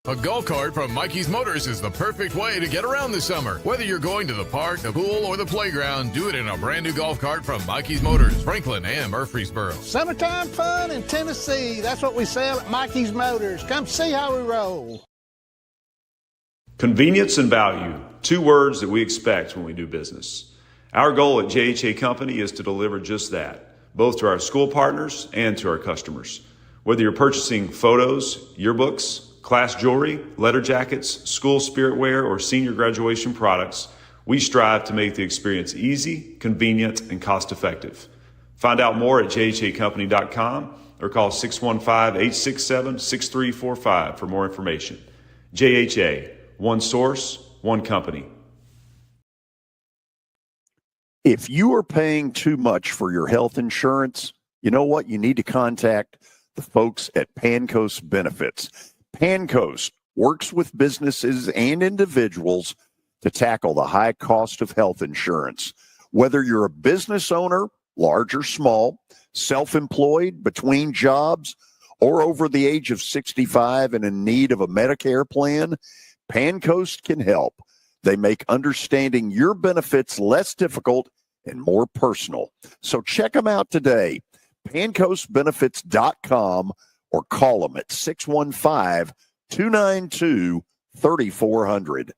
A golf cart from Mikey's Motors is the perfect way to get around this summer. Whether you're going to the park, the pool, or the playground, do it in a brand new golf cart from Mikey's Motors, Franklin and Murfreesboro. Summertime fun in Tennessee. That's what we sell at Mikey's Motors. Come see how we roll. Convenience and value, two words that we expect when we do business. Our goal at JHA Company is to deliver just that, both to our school partners and to our customers. Whether you're purchasing photos, yearbooks, class jewelry, letter jackets, school spirit wear, or senior graduation products, we strive to make the experience easy, convenient, and cost-effective. Find out more at jhacompany.com or call 615-867-6345 for more information. JHA, one source, one company. If you are paying too much for your health insurance, you know what? You need to contact the folks at Pancoast Benefits. Pancoast works with businesses and individuals to tackle the high cost of health insurance. Whether you're a business owner, large or small, self-employed, between jobs, or over the age of 65 and in need of a Medicare plan, Pancoast can help. They make understanding your benefits less difficult and more personal. So check them out today, pancoastbenefits.com, or call them at 615-292-3400.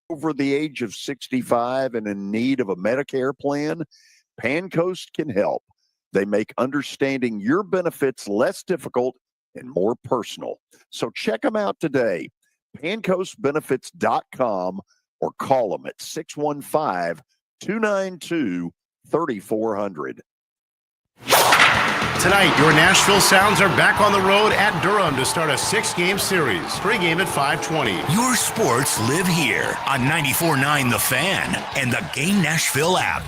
Over the age of 65 and in need of a Medicare plan, Pancoast can help. They make understanding your benefits less difficult and more personal. So check them out today, pancoastbenefits.com, or call them at 615-292-3400. Tonight, your Nashville Sounds are back on the road at Durham to start a 6-game series. Pre-game at 5:20. Your sports live here on 94.9 The Fan and the Game Nashville app.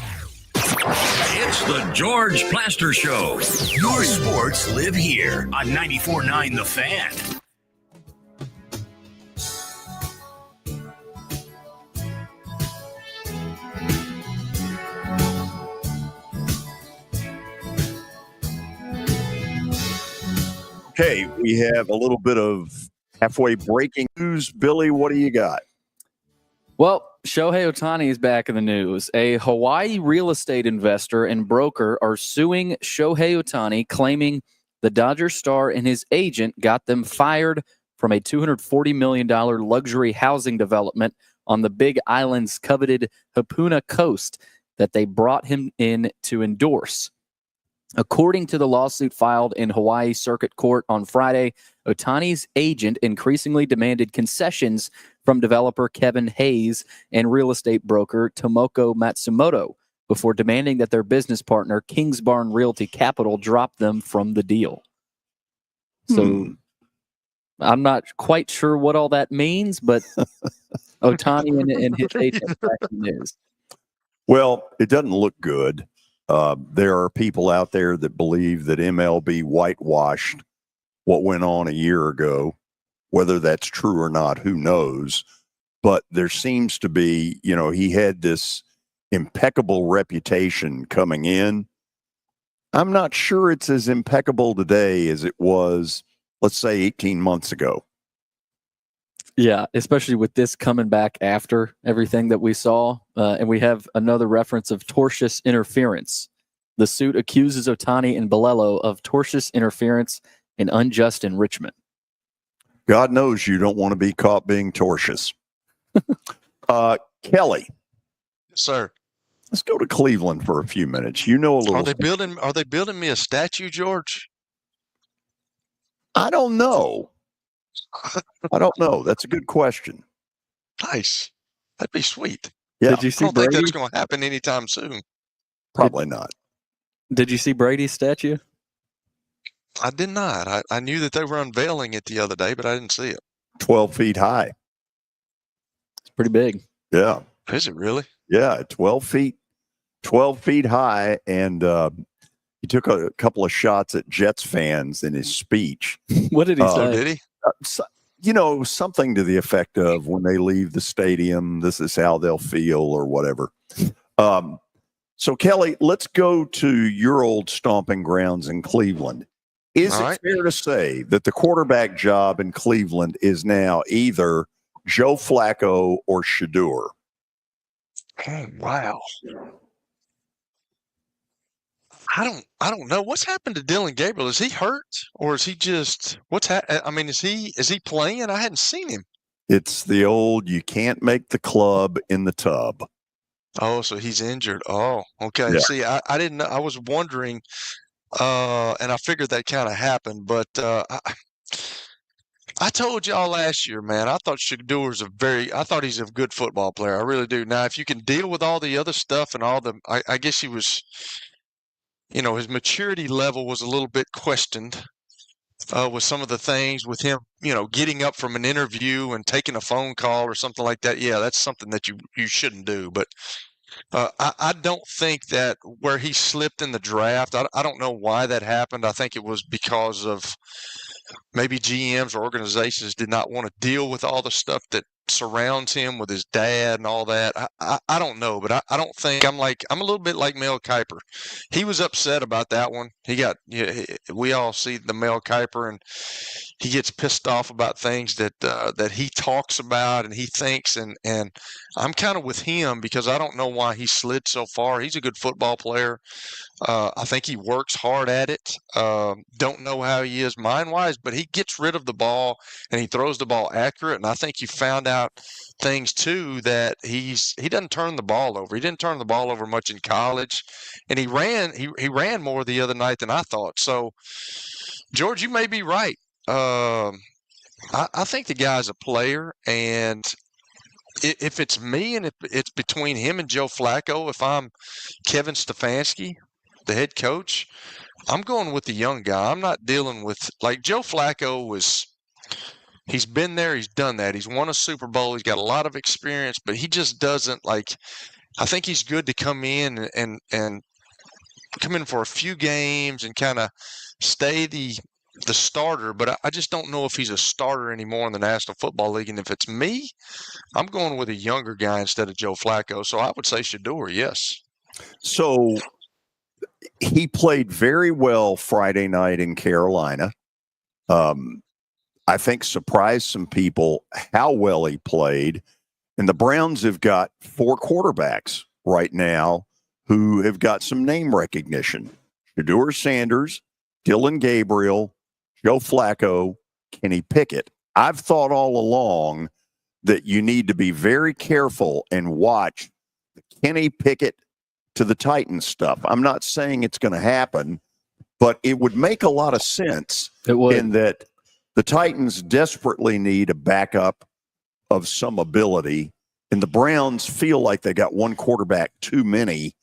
It's the George Plaster Show. Your sports live here on 94.9 The Fan. Okay, we have a little bit of halfway breaking news. Billy, what do you got? Well, Shohei Ohtani is back in the news. A Hawaii real estate investor and broker are suing Shohei Ohtani, claiming the Dodgers star and his agent got them fired from a $240 million luxury housing development on the Big Island's coveted Hapuna Coast that they brought him in to endorse. According to the lawsuit filed in Hawaii Circuit Court on Friday, Ohtani's agent increasingly demanded concessions from developer Kevin Hayes and real estate broker Tomoko Matsumoto before demanding that their business partner, Kingsbarn Realty Capital, drop them from the deal. So I'm not quite sure what all that means, but Ohtani and his agent are back in the news. Well, it doesn't look good. There are people out there that believe that MLB whitewashed what went on a year ago. Whether that's true or not, who knows? But there seems to be, he had this impeccable reputation coming in. I'm not sure it's as impeccable today as it was, let's say, 18 months ago. Yeah, especially with this coming back after everything that we saw. And we have another reference of tortious interference. The suit accuses Ohtani and Bolello of tortious interference and unjust enrichment. God knows you don't want to be caught being tortious. Kelly. Yes, sir. Let's go to Cleveland for a few minutes. You know a little. Are they building me a statue, George? I don't know. I don't know. That's a good question. Nice. That'd be sweet. Yeah. Did you see I don't Brady? think that's going to happen anytime soon. Probably not. Did you see Brady's statue? I did not. I knew that they were unveiling it the other day, but I didn't see it. 12 feet high. It's pretty big. Yeah. Is it really? Yeah, 12 feet high. And he He took a couple of shots at Jets fans in his speech. What did he say? Did he? Something to the effect of when they leave the stadium, this is how they'll feel or whatever. So, Kelly, let's go to your old stomping grounds in Cleveland. Is it fair to say that the quarterback job in Cleveland is now either Joe Flacco or Shedeur? Oh, wow. I don't know what's happened to Dylan Gabriel. Is he hurt or is he just is he playing? I hadn't seen him. It's the old you can't make the club in the tub. Oh, so he's injured. Oh, okay. Yeah. See, I didn't know. I was wondering, and I figured that kind of happened, but I told y'all last year, man, I thought Shadeur's I thought he's a good football player. I really do. Now, if you can deal with all the other stuff and I guess he was, his maturity level was a little bit questioned with some of the things with him, getting up from an interview and taking a phone call or something like that. Yeah, that's something that you shouldn't do. But I don't think that where he slipped in the draft, I don't know why that happened. I think it was because of maybe GMs or organizations did not want to deal with all the stuff that surrounds him with his dad and all that. I don't know, but I don't think I'm a little bit like Mel Kiper. He was upset about that one. We all see the Mel Kiper and he gets pissed off about things that he talks about and he thinks and I'm kind of with him because I don't know why he slid so far. He's a good football player. I think he works hard at it. Don't know how he is mind-wise, but he gets rid of the ball and he throws the ball accurate. And I think you found out things too that he doesn't turn the ball over. He didn't turn the ball over much in college, and he ran more the other night than I thought. So, George, you may be right. I think the guy's a player, and if it's me and if it's between him and Joe Flacco, if I'm Kevin Stefanski, the head coach, I'm going with the young guy. I'm not dealing with like Joe Flacco he's been there, he's done that. He's won a Super Bowl, he's got a lot of experience, but he just doesn't I think he's good to come in and come in for a few games and kind of stay the starter, but I just don't know if he's a starter anymore in the National Football League. And if it's me, I'm going with a younger guy instead of Joe Flacco. So I would say Shedeur, yes. So he played very well Friday night in Carolina. I think surprised some people how well he played. And the Browns have got 4 quarterbacks right now who have got some name recognition. Shedeur Sanders, Dylan Gabriel, Joe Flacco, Kenny Pickett. I've thought all along that you need to be very careful and watch the Kenny Pickett to the Titans stuff. I'm not saying it's going to happen, but it would make a lot of sense in that the Titans desperately need a backup of some ability, and the Browns feel like they got one quarterback too many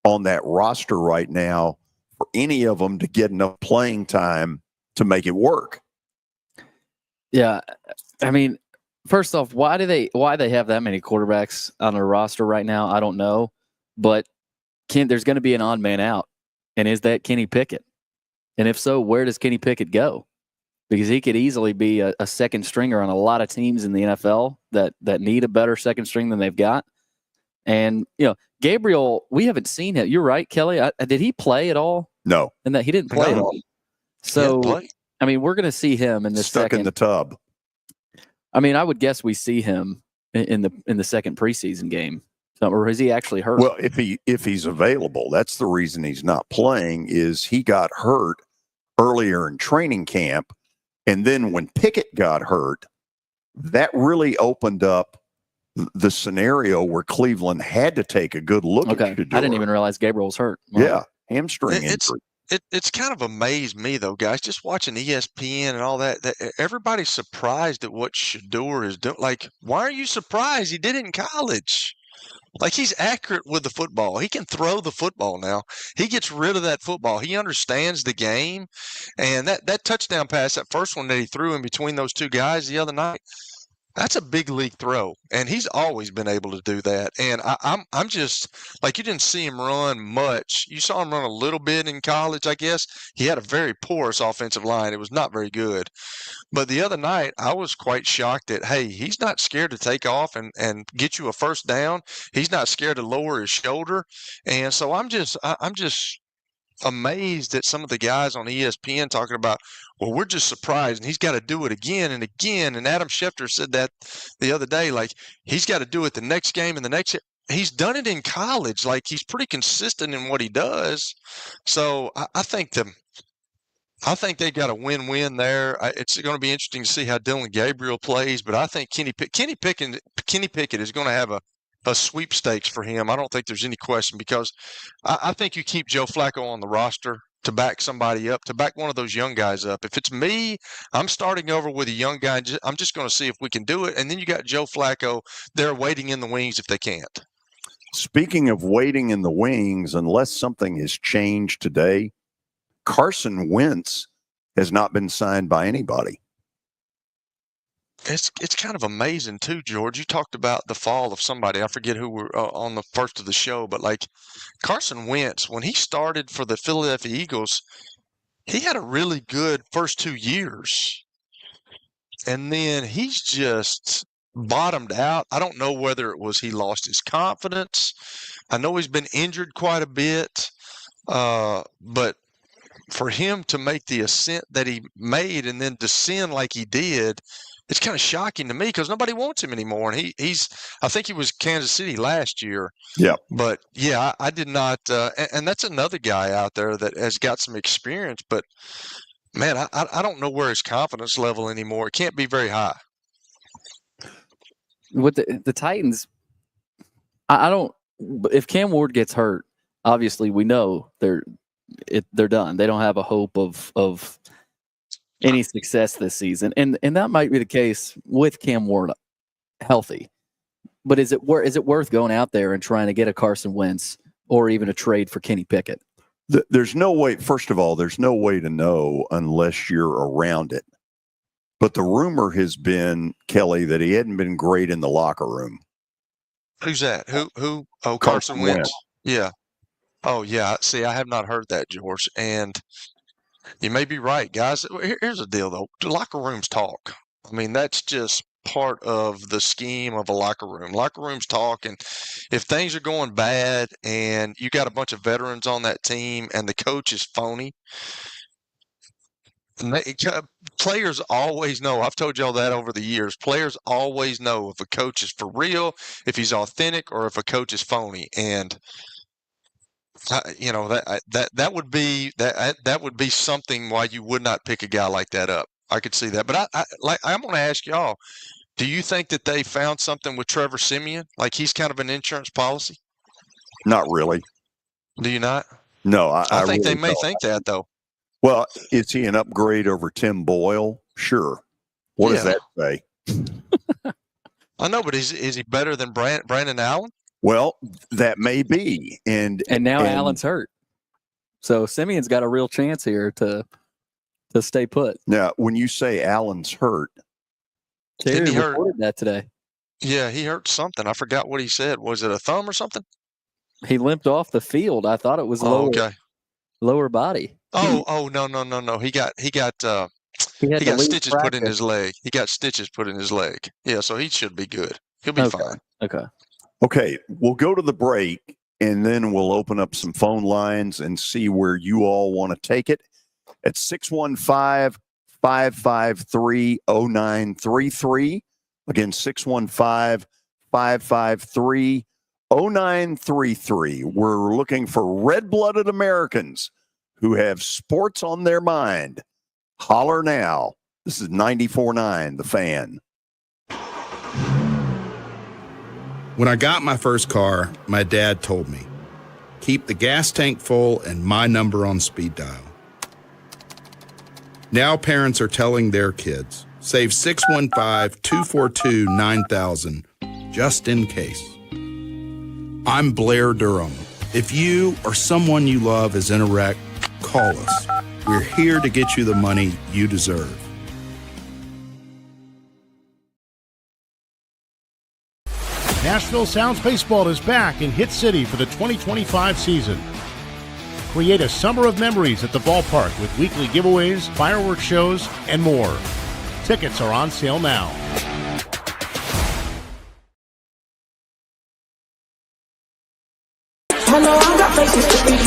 on that roster right now for any of them to get enough playing time to make it work. Yeah, I mean, first off, why they have that many quarterbacks on their roster right now? I don't know, but there's going to be an odd man out, and is that Kenny Pickett? And if so, where does Kenny Pickett go? Because he could easily be a second stringer on a lot of teams in the NFL that need a better second string than they've got. And, Gabriel, we haven't seen him. You're right, Kelly. Did he play at all? No. And that he didn't play at all. So, I mean, we're going to see him in the stuck in the tub. I mean, I would guess we see him in the second preseason game. Or is he actually hurt? Well, if he's available, that's the reason he's not playing is he got hurt earlier in training camp. And then when Pickett got hurt, that really opened up the scenario where Cleveland had to take a good look at Shedeur. I didn't even realize Gabriel was hurt. Wow. Yeah, hamstring injury. It's kind of amazed me, though, guys, just watching ESPN and all that everybody's surprised at what Shedeur is doing. Like, why are you surprised? He did it in college. Like, he's accurate with the football. He can throw the football now. He gets rid of that football. He understands the game. And that touchdown pass, that first one that he threw in between those two guys the other night, That's a big league throw, and he's always been able to do that. And I'm just like, you didn't see him run much. You saw him run a little bit in college, I guess. He had a very porous offensive line. It was not very good. But the other night, I was quite shocked that, hey, he's not scared to take off and get you a first down. He's not scared to lower his shoulder. And so I'm just amazed at some of the guys on ESPN talking about, well, we're just surprised, and he's got to do it again and again. And Adam Schefter said that the other day, like, he's got to do it the next game and the next. He's done it in college. Like, he's pretty consistent in what he does. So I think they've got a win-win there. It's going to be interesting to see how Dylan Gabriel plays, but I think Kenny Pickett is going to have a sweepstakes for him. I don't think there's any question, because I think you keep Joe Flacco on the roster to back somebody up, to back one of those young guys up. If it's me, I'm starting over with a young guy. I'm just going to see if we can do it. And then you got Joe Flacco there waiting in the wings if they can't. Speaking of waiting in the wings, unless something has changed today, Carson Wentz has not been signed by anybody. It's kind of amazing too, George. You talked about the fall of somebody. I forget who were on the first of the show, but like Carson Wentz, when he started for the Philadelphia Eagles, he had a really good first 2 years, and then he's just bottomed out. I don't know whether it was he lost his confidence. I know he's been injured quite a bit, but for him to make the ascent that he made and then descend like he did, it's kind of shocking to me, because nobody wants him anymore. And I think he was Kansas City last year. Yeah. But yeah, I did not. And that's another guy out there that has got some experience, but man, I don't know where his confidence level anymore. It can't be very high. With the Titans, I don't, if Cam Ward gets hurt, obviously we know they're done. They don't have a hope of any success this season, and that might be the case with Cam Ward healthy. But is it worth going out there and trying to get a Carson Wentz or even a trade for Kenny Pickett? There's no way. First of all, there's no way to know unless you're around it. But the rumor has been, Kelly, that he hadn't been great in the locker room. Who's that? Who? Oh, Carson Wentz. Yeah. Oh, yeah. See, I have not heard that, George. And you may be right, guys. Here's the deal, though. The locker rooms talk. I mean, that's just part of the scheme of a locker room. Locker rooms talk, and if things are going bad and you got a bunch of veterans on that team and the coach is phony, players always know. I've told y'all that over the years. Players always know if a coach is for real, if he's authentic, or if a coach is phony. And that would be something why you would not pick a guy like that up. I could see that. But I'm going to ask y'all, do you think that they found something with Trevor Siemian? Like he's kind of an insurance policy? Not really. Do you not? No, I think really they may think that, though. Well, is he an upgrade over Tim Boyle? Sure. What does that say? I know, but is he better than Brandon Allen? Well, that may be. And now Allen's hurt. So Simeon's got a real chance here to stay put. Now, when you say Allen's hurt, Terry reported that today. Yeah, he hurt something. I forgot what he said. Was it a thumb or something? He limped off the field. I thought it was lower body. Oh, no. He got stitches put in his leg. He got stitches put in his leg. Yeah, so he should be good. He'll be fine. Okay, we'll go to the break, and then we'll open up some phone lines and see where you all want to take it at 615-553-0933. Again, 615-553-0933. We're looking for red-blooded Americans who have sports on their mind. Holler now. This is 94.9 The Fan. When I got my first car, my dad told me, keep the gas tank full and my number on speed dial. Now parents are telling their kids, save 615-242-9000 just in case. I'm Blair Durham. If you or someone you love is in a wreck, call us. We're here to get you the money you deserve. Nashville Sounds Baseball is back in Hit City for the 2025 season. Create a summer of memories at the ballpark with weekly giveaways, fireworks shows, and more. Tickets are on sale now. Hello, I got places to be.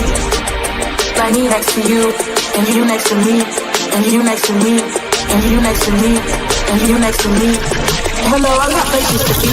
Like me next to you, and you next to me, and you next to me, and you next to me, and you next to me. Hello, I got places to be.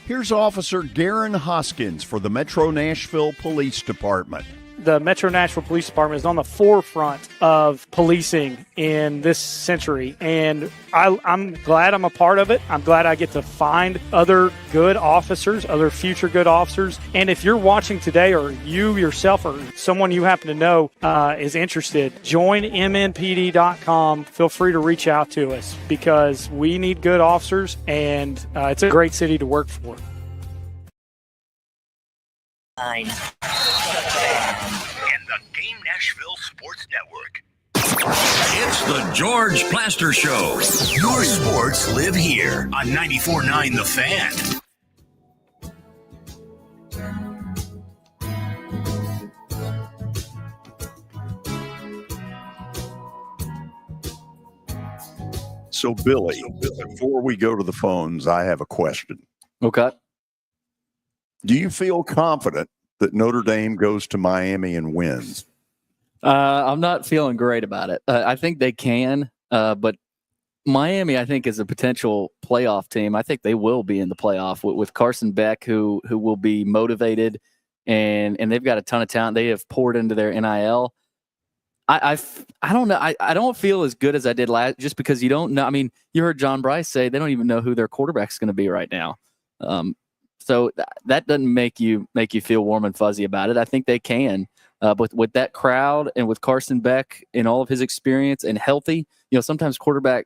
Here's Officer Darren Hoskins for the Metro Nashville Police Department. The Metro Nashville Police Department is on the forefront of policing in this century, and I'm glad I'm a part of it. I'm glad I get to find other good officers, other future good officers. And if you're watching today, or you yourself or someone you happen to know is interested, join MNPD.com. Feel free to reach out to us because we need good officers, and it's a great city to work for. And the Game Nashville Sports Network. It's the George Plaster Show. Your sports live here on 94.9 The Fan. So, Billy, before we go to the phones, I have a question. Okay. Do you feel confident that Notre Dame goes to Miami and wins? I'm not feeling great about it. I think they can, but Miami, I think, is a potential playoff team. I think they will be in the playoff with Carson Beck, who will be motivated, and they've got a ton of talent. They have poured into their NIL. I don't know. I don't feel as good as I did last, just because you don't know. I mean, you heard John Brice say they don't even know who their quarterback's going to be right now. So that doesn't make you feel warm and fuzzy about it. I think they can, but with that crowd and with Carson Beck and all of his experience and healthy, sometimes quarterbacks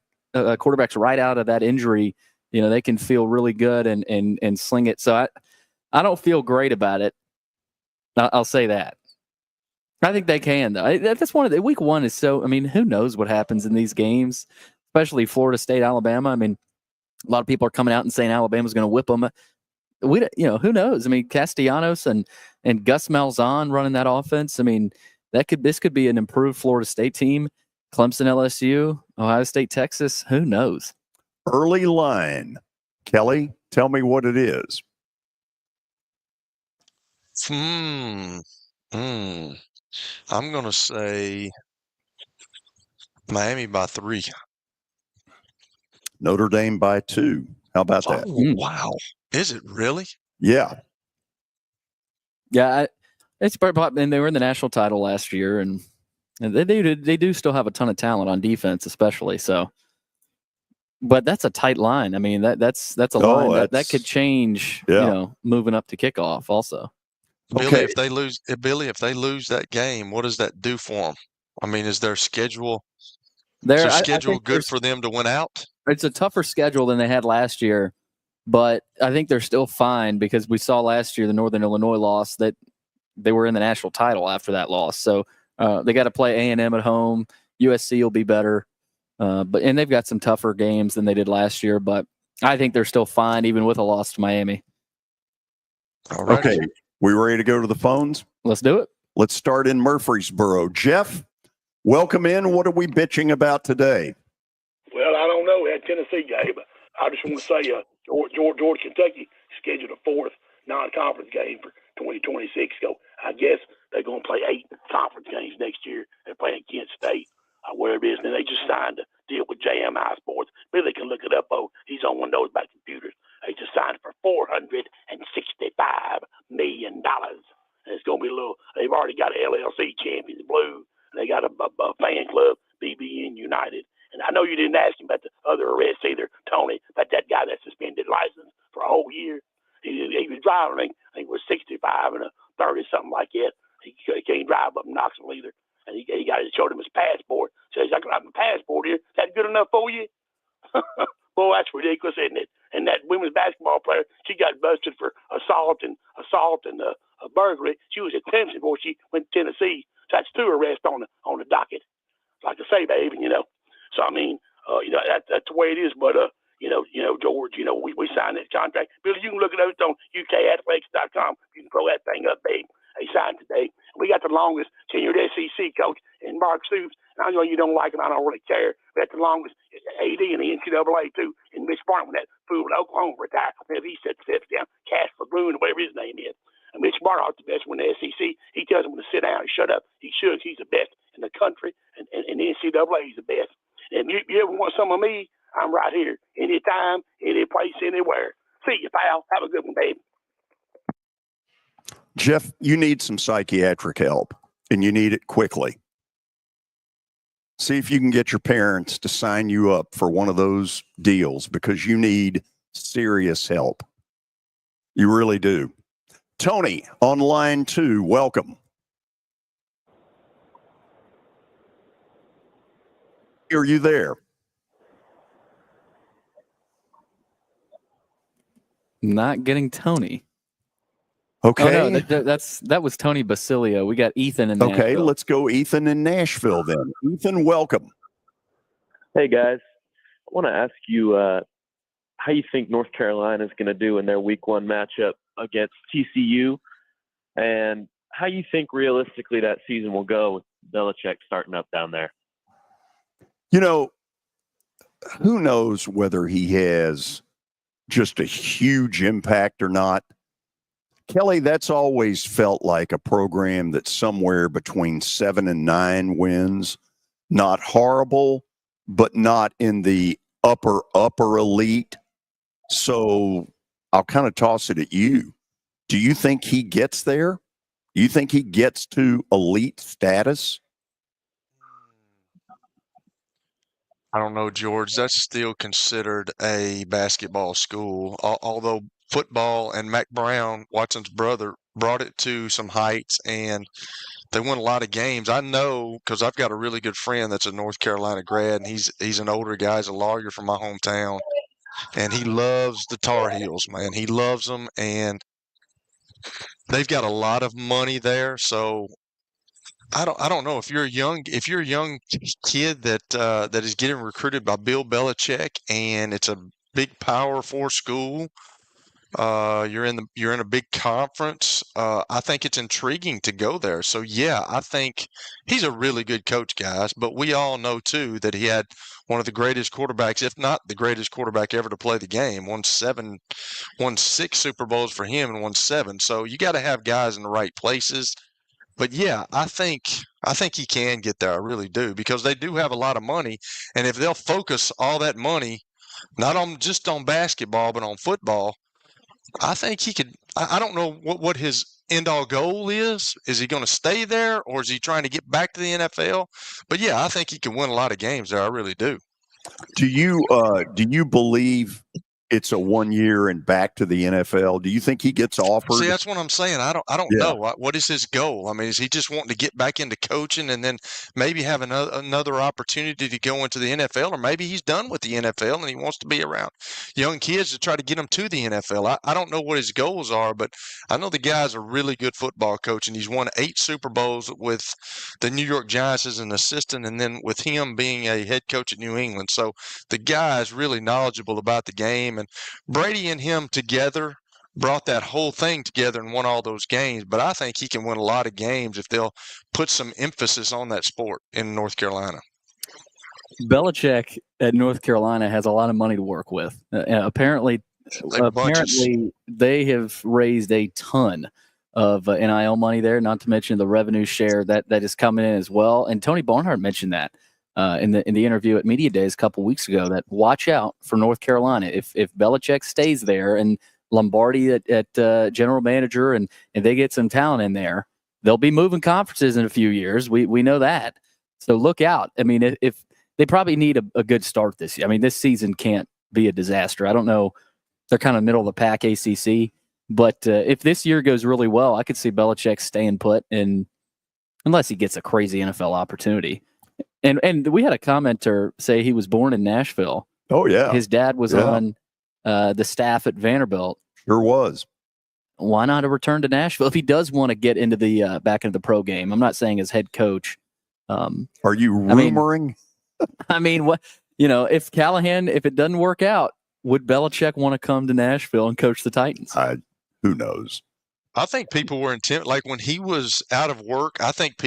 right out of that injury, they can feel really good and sling it. So I don't feel great about it. I'll say that. I think they can, though. That's one of the week one is so. I mean, who knows what happens in these games, especially Florida State, Alabama. I mean, a lot of people are coming out and saying Alabama's going to whip them. Who knows? I mean, Castellanos and Gus Malzahn running that offense. I mean, this could be an improved Florida State team. Clemson, LSU, Ohio State, Texas. Who knows? Early line. Kelly, tell me what it is. I'm going to say Miami by 3. Notre Dame by 2. How about that? Wow. Is it really? Yeah. Yeah, it's and they were in the national title last year, and they do still have a ton of talent on defense, especially. So, but that's a tight line. I mean, that's a line that could change. Moving up to kickoff, also. Billy, if they lose that game, what does that do for them? I mean, is their schedule good for them to win out? It's a tougher schedule than they had last year. But I think they're still fine because we saw last year the Northern Illinois loss that they were in the national title after that loss. So they got to play A&M at home. USC will be better, and they've got some tougher games than they did last year. But I think they're still fine even with a loss to Miami. Alrighty. Okay, we ready to go to the phones? Let's do it. Let's start in Murfreesboro. Jeff, welcome in. What are we bitching about today? Well, I don't know. We had Tennessee game, but I just want to say Georgia, Kentucky scheduled a 4th non-conference game for 2026. So I guess they're going to play 8 conference games next year. They're playing Kent State, wherever it is. And they just signed a deal with JMI Sports. Billy can look it up. He's on one of those back computers. They just signed for $465 million. And it's going to be they've already got an LLC Champions Blue. They got a fan club, BBN United. And I know you didn't ask him about the other arrests either, Tony, about that guy that suspended license for a whole year. He was driving, I think it was 65 and a 30, something like that. He can't drive up in Knoxville either. And he showed him his passport. So he's like, I got my passport here. Is that good enough for you? Boy, that's ridiculous, isn't it? And that women's basketball player, she got busted for assault and burglary. She was at Clemson before she went to Tennessee. So that's 2 arrests on the docket. Like I say, baby, So I mean, that's the way it is. But George, we signed that contract. Billy, you can look it up on UKathletics.com. You can throw that thing up, babe. They signed today. We got the longest tenured SEC coach in Mark Stoops. And I know you don't like him. I don't really care. We got the longest AD in the NCAA, too, in Mitch Martin when that fool in Oklahoma retired. He set the steps down, Casper Boone, or whatever his name is. And Mitch Barnhart's the best one in the SEC. He tells him to sit down and shut up. He should. He's the best in the country. And in the NCAA, he's the best. And if you ever want some of me, I'm right here. Anytime, any place, anywhere. See you, pal. Have a good one, babe. Jeff, you need some psychiatric help, and you need it quickly. See if you can get your parents to sign you up for one of those deals because you need serious help. You really do. Tony, on line 2, welcome. Are you there? Not getting Tony. Okay. Oh, no, that was Tony Basilio. We got Ethan in Nashville. Okay, let's go Ethan in Nashville then. Ethan, welcome. Hey, guys. I want to ask you how you think North Carolina is going to do in their week 1 matchup against TCU, and how you think realistically that season will go with Belichick starting up down there. Who knows whether he has just a huge impact or not. Kelly, that's always felt like a program that's somewhere between 7 and 9 wins. Not horrible, but not in the upper elite. So I'll kind of toss it at you. Do you think he gets there? Do you think he gets to elite status? I don't know, George. That's still considered a basketball school, although football and Mac Brown, Watson's brother, brought it to some heights, and they won a lot of games. I know because I've got a really good friend that's a North Carolina grad, and he's an older guy. He's a lawyer from my hometown, and he loves the Tar Heels, man. He loves them, and they've got a lot of money there. So I don't know if you're a young kid that is getting recruited by Bill Belichick, and it's a big Power 4 school. You're in a big conference. I think it's intriguing to go there. So yeah, I think he's a really good coach, guys. But we all know too that he had one of the greatest quarterbacks, if not the greatest quarterback ever to play the game. Won 6 Super Bowls for him and won 7. So you got to have guys in the right places. But yeah, I think he can get there. I really do, because they do have a lot of money, and if they'll focus all that money not on just on basketball but on football, I think he could. I don't know what his end all goal is. Is he going to stay there, or is he trying to get back to the NFL? But yeah, I think he can win a lot of games there. I really do. Do you believe it's a 1 year and back to the NFL? Do you think he gets offered? See, that's what I'm saying. I don't know. What is his goal? I mean, is he just wanting to get back into coaching and then maybe have another opportunity to go into the NFL, or maybe he's done with the NFL and he wants to be around young kids to try to get them to the NFL? I don't know what his goals are, but I know the guy's a really good football coach, and he's won 8 Super Bowls with the New York Giants as an assistant, and then with him being a head coach at New England. So the guy is really knowledgeable about the game. And Brady and him together brought that whole thing together and won all those games. But I think he can win a lot of games if they'll put some emphasis on that sport in North Carolina. Belichick at North Carolina has a lot of money to work with. Apparently they have raised a ton of NIL money there, not to mention the revenue share that is coming in as well. And Tony Barnhart mentioned that in the interview at Media Days a couple weeks ago, that watch out for North Carolina. If Belichick stays there and Lombardi at general manager and they get some talent in there, they'll be moving conferences in a few years. We know that. So look out. I mean, if they probably need a good start this year. I mean, this season can't be a disaster. I don't know. They're kind of middle of the pack ACC, but if this year goes really well, I could see Belichick staying put, and unless he gets a crazy NFL opportunity. And we had a commenter say he was born in Nashville. Oh, yeah. His dad was on the staff at Vanderbilt. Sure was. Why not a return to Nashville if he does want to get into the back into the pro game? I'm not saying as head coach. Are you rumoring? I mean, what if Callahan, if it doesn't work out, would Belichick want to come to Nashville and coach the Titans? Who knows? I think people were intimidated. Like when he was out of work, I think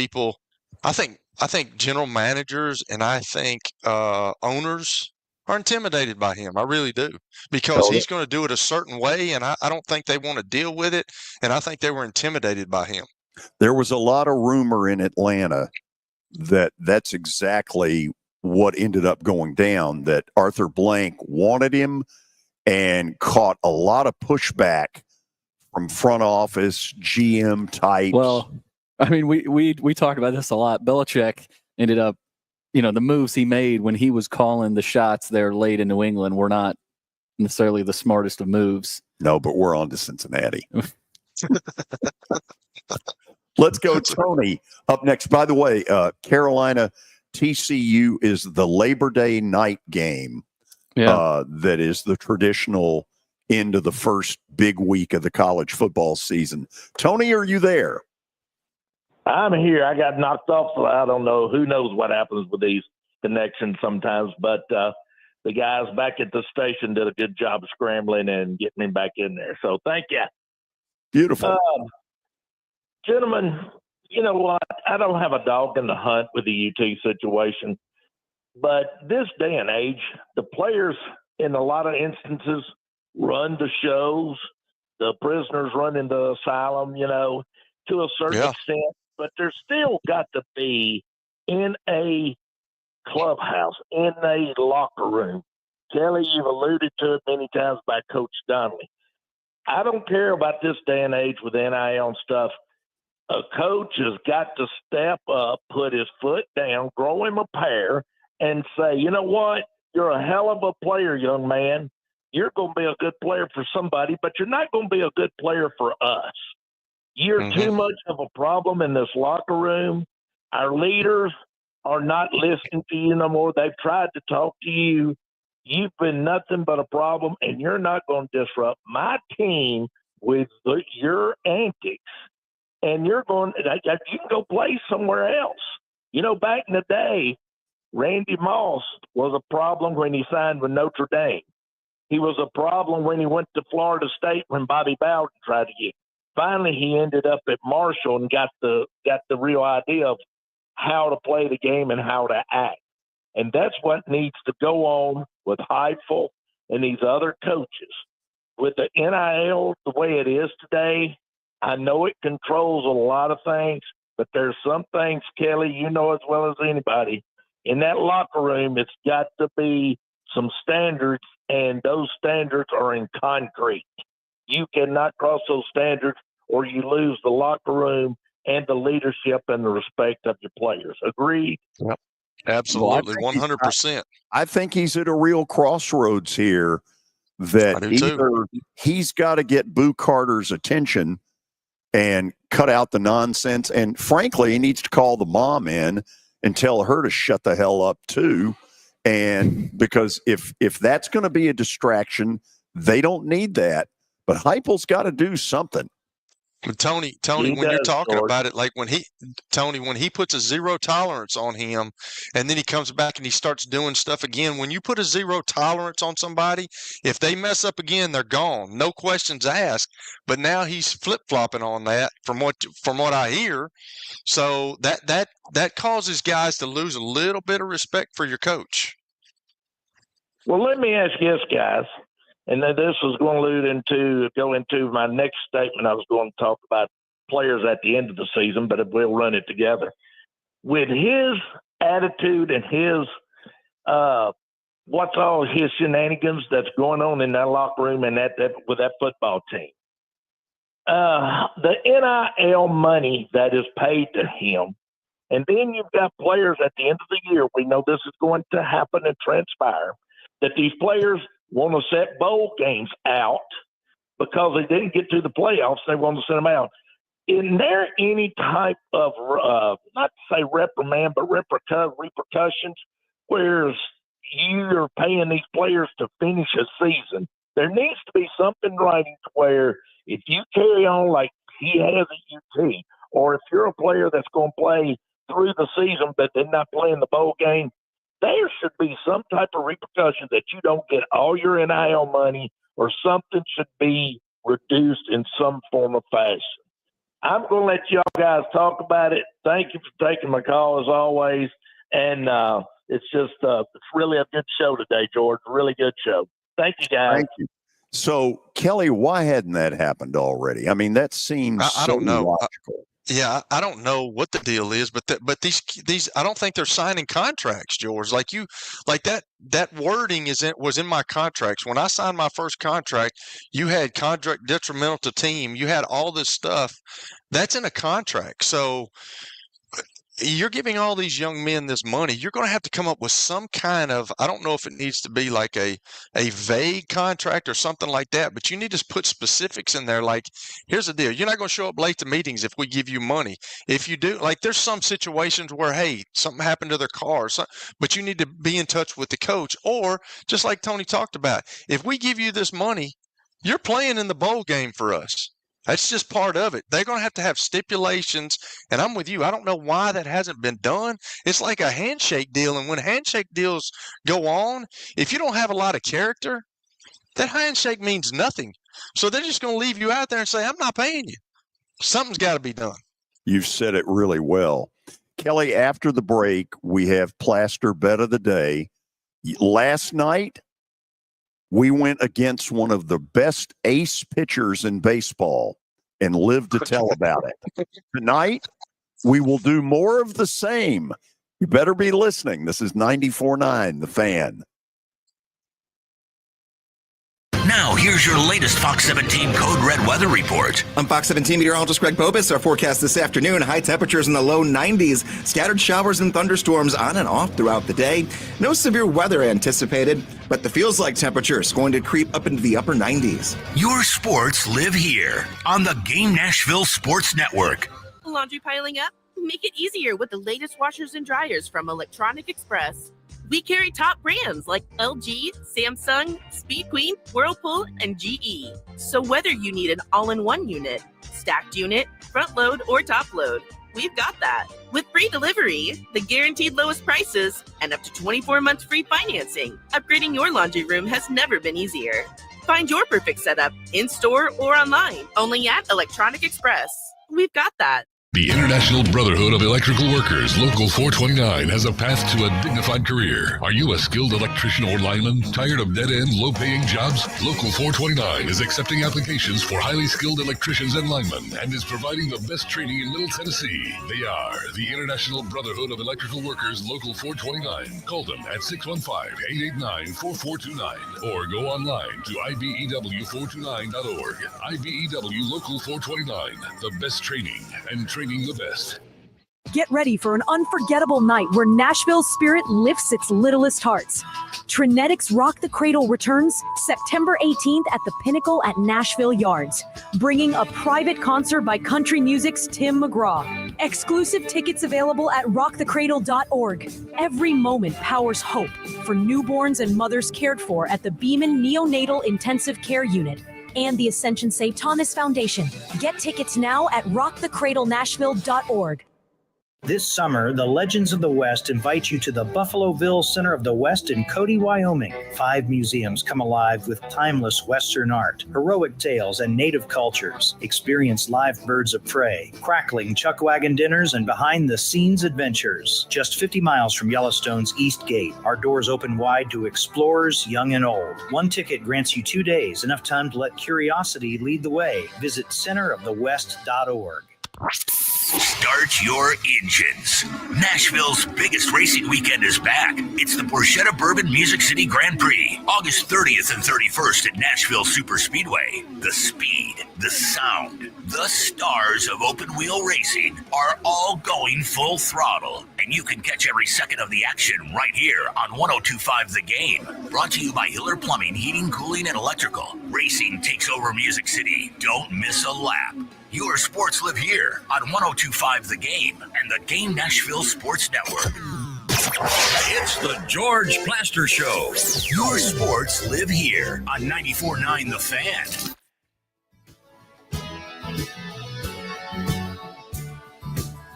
general managers and I think owners are intimidated by him. I really do, because he's going to do it a certain way, and I don't think they want to deal with it, and I think they were intimidated by him. There was a lot of rumor in Atlanta that's exactly what ended up going down, that Arthur Blank wanted him and caught a lot of pushback from front office, GM types. Well, I mean, we talk about this a lot. Belichick ended up, the moves he made when he was calling the shots there late in New England were not necessarily the smartest of moves. No, but we're on to Cincinnati. Let's go, Tony, up next. By the way, Carolina TCU is the Labor Day night game. Yeah. That is the traditional end of the first big week of the college football season. Tony, are you there? I'm here. I got knocked off, so I don't know. Who knows what happens with these connections sometimes. But the guys back at the station did a good job scrambling and getting me back in there. So thank you. Beautiful. Gentlemen, you know what? I don't have a dog in the hunt with the UT situation. But this day and age, the players in a lot of instances run the shows. The prisoners run in the asylum, to a certain extent. But there's still got to be in a clubhouse, in a locker room. Kelly, you've alluded to it many times by Coach Donnelly. I don't care about this day and age with NIL and stuff. A coach has got to step up, put his foot down, grow him a pair, and say, you know what? You're a hell of a player, young man. You're going to be a good player for somebody, but you're not going to be a good player for us. You're too much of a problem in this locker room. Our leaders are not listening to you no more. They've tried to talk to you. You've been nothing but a problem, and you're not going to disrupt my team with your antics. And you can go play somewhere else. Back in the day, Randy Moss was a problem when he signed with Notre Dame. He was a problem when he went to Florida State when Bobby Bowden tried to get. Finally, he ended up at Marshall and got the real idea of how to play the game and how to act. And that's what needs to go on with Heupel and these other coaches. With the NIL the way it is today, I know it controls a lot of things, but there's some things, Kelly, you know as well as anybody, in that locker room, it's got to be some standards, and those standards are in concrete. You cannot cross those standards or you lose the locker room and the leadership and the respect of your players. Agreed? Yep. Absolutely, 100%. I think he's at a real crossroads here, that either he's got to get Boo Carter's attention and cut out the nonsense, and frankly, he needs to call the mom in and tell her to shut the hell up too. And because if that's going to be a distraction, they don't need that. But Heupel's got to do something. Tony, when you're talking about it, like when he puts a zero tolerance on him, and then he comes back and he starts doing stuff again. When you put a zero tolerance on somebody, if they mess up again, they're gone. No questions asked. But now he's flip-flopping on that from what I hear. So that causes guys to lose a little bit of respect for your coach. Well, let me ask you this, guys. And then this was going to go into my next statement. I was going to talk about players at the end of the season, but we'll run it together. With his attitude and his what's all his shenanigans that's going on in that locker room and that with that football team, the NIL money that is paid to him, and then you've got players at the end of the year. We know this is going to happen and transpire. That these players want to set bowl games out because they didn't get to the playoffs. They want to send them out. Is there any type of, not to say reprimand, but repercussions where you're paying these players to finish a season. There needs to be something writing to where if you carry on like he has at UT, or if you're a player that's going to play through the season but they're not playing the bowl game, there should be some type of repercussion that you don't get all your NIL money, or something should be reduced in some form of fashion. I'm going to let y'all guys talk about it. Thank you for taking my call as always. And it's really a good show today, George. Really good show. Thank you, guys. Thank you. So, Kelly, why hadn't that happened already? I mean, that seems I don't know. logical. Yeah, I don't know what the deal is, but these I don't think they're signing contracts, George. Like that wording was in my contracts. When I signed my first contract, you had contract detrimental to team. You had all this stuff. That's in a contract. So you're giving all these young men this money. You're going to have to come up with some kind of, I don't know if it needs to be like a vague contract or something like that, but you need to put specifics in there. Like, here's the deal. You're not going to show up late to meetings if we give you money. If you do, like, there's some situations where, hey, something happened to their car, but you need to be in touch with the coach. Or just like Tony talked about, if we give you this money, you're playing in the bowl game for us. That's just part of it. They're going to have stipulations, and I'm with you. I don't know why that hasn't been done. It's like a handshake deal, and when handshake deals go on, if you don't have a lot of character, that handshake means nothing. So they're just going to leave you out there and say, I'm not paying you. Something's got to be done. You've said it really well. Kelly, after the break, we have Plaster Bet of the Day. Last night, we went against one of the best ace pitchers in baseball and lived to tell about it. Tonight, we will do more of the same. You better be listening. This is 94.9 The Fan. Now, here's your latest Fox 17 Code Red weather report. I'm Fox 17 meteorologist Greg Bobus. Our forecast this afternoon, high temperatures in the low 90s, scattered showers and thunderstorms on and off throughout the day. No severe weather anticipated, but the feels like temperature is going to creep up into the upper 90s. Your sports live here on the Game Nashville Sports Network. Laundry piling up? Make it easier with the latest washers and dryers from Electronic Express. We carry top brands like LG, Samsung, Speed Queen, Whirlpool, and GE. So whether you need an all-in-one unit, stacked unit, front load, or top load, we've got that. With free delivery, the guaranteed lowest prices, and up to 24 months free financing, upgrading your laundry room has never been easier. Find your perfect setup in-store or online, only at Electronic Express. We've got that. The International Brotherhood of Electrical Workers, Local 429, has a path to a dignified career. Are you a skilled electrician or lineman? Tired of dead-end, low-paying jobs? Local 429 is accepting applications for highly skilled electricians and linemen and is providing the best training in Middle Tennessee. They are the International Brotherhood of Electrical Workers, Local 429. Call them at 615-889-4429 or go online to IBEW429.org. IBEW Local 429, the best training and training the best. Get ready for an unforgettable night where Nashville's spirit lifts its littlest hearts. Trinetics Rock the Cradle returns September 18th at the Pinnacle at Nashville Yards, bringing a private concert by country music's Tim McGraw. Exclusive tickets available at rockthecradle.org. Every moment powers hope for newborns and mothers cared for at the Beeman Neonatal Intensive Care Unit and the Ascension St. Thomas Foundation. Get tickets now at rockthecradlenashville.org. This summer, the Legends of the West invite you to the Buffaloville Center of the West in Cody, Wyoming. 5 museums come alive with timeless Western art, heroic tales, and native cultures. Experience live birds of prey, crackling chuck wagon dinners, and behind-the-scenes adventures. Just 50 miles from Yellowstone's East Gate, our doors open wide to explorers young and old. 1 ticket grants you 2 days, enough time to let curiosity lead the way. Visit centerofthewest.org. Start your engines. Nashville's biggest racing weekend is back. It's the Porchetta Bourbon Music City Grand Prix, August 30th and 31st at Nashville Super Speedway. The speed, the sound, the stars of open wheel racing are all going full throttle, and you can catch every second of the action right here on 102.5 The Game. Brought to you by Hiller Plumbing, Heating, Cooling, and Electrical. Racing takes over Music City. Don't miss a lap. Your sports live here on 102.5 The Game and the Game Nashville Sports Network. It's the George Plaster Show. Your sports live here on 94.9 The Fan.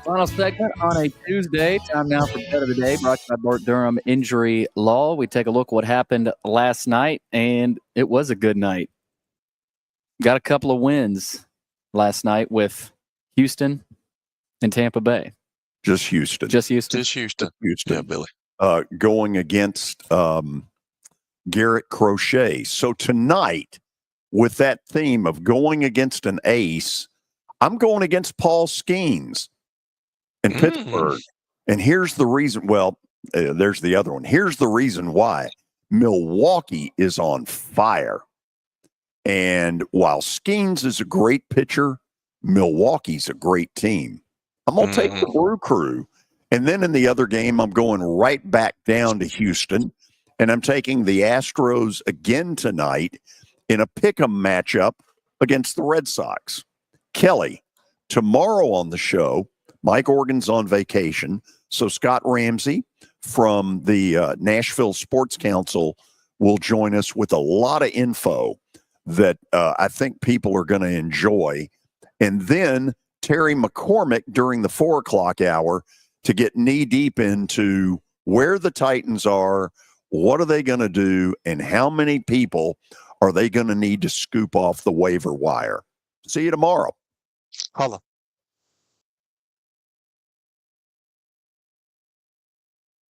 Final segment on a Tuesday. Time now for Bet of the Day, brought to you by Bart Durham Injury Law. We take a look at what happened last night, and it was a good night. Got a couple of wins last night with Houston and Tampa Bay. Just Houston. Just Houston. Just Houston. Houston. Yeah, Billy. Going against Garrett Crochet. So tonight, with that theme of going against an ace, I'm going against Paul Skeens in Pittsburgh. And here's the reason. Well, there's the other one. Here's the reason why. Milwaukee is on fire. And while Skeens is a great pitcher, Milwaukee's a great team. I'm going to take the Brew Crew. And then in the other game, I'm going right back down to Houston. And I'm taking the Astros again tonight in a pick'em matchup against the Red Sox. Kelly, tomorrow on the show, Mike Organ's on vacation. So Scott Ramsey from the Nashville Sports Council will join us with a lot of info that I think people are going to enjoy. And then Terry McCormick during the 4 o'clock hour to get knee deep into where the Titans are, what are they going to do, and how many people are they going to need to scoop off the waiver wire. See you tomorrow. Holla.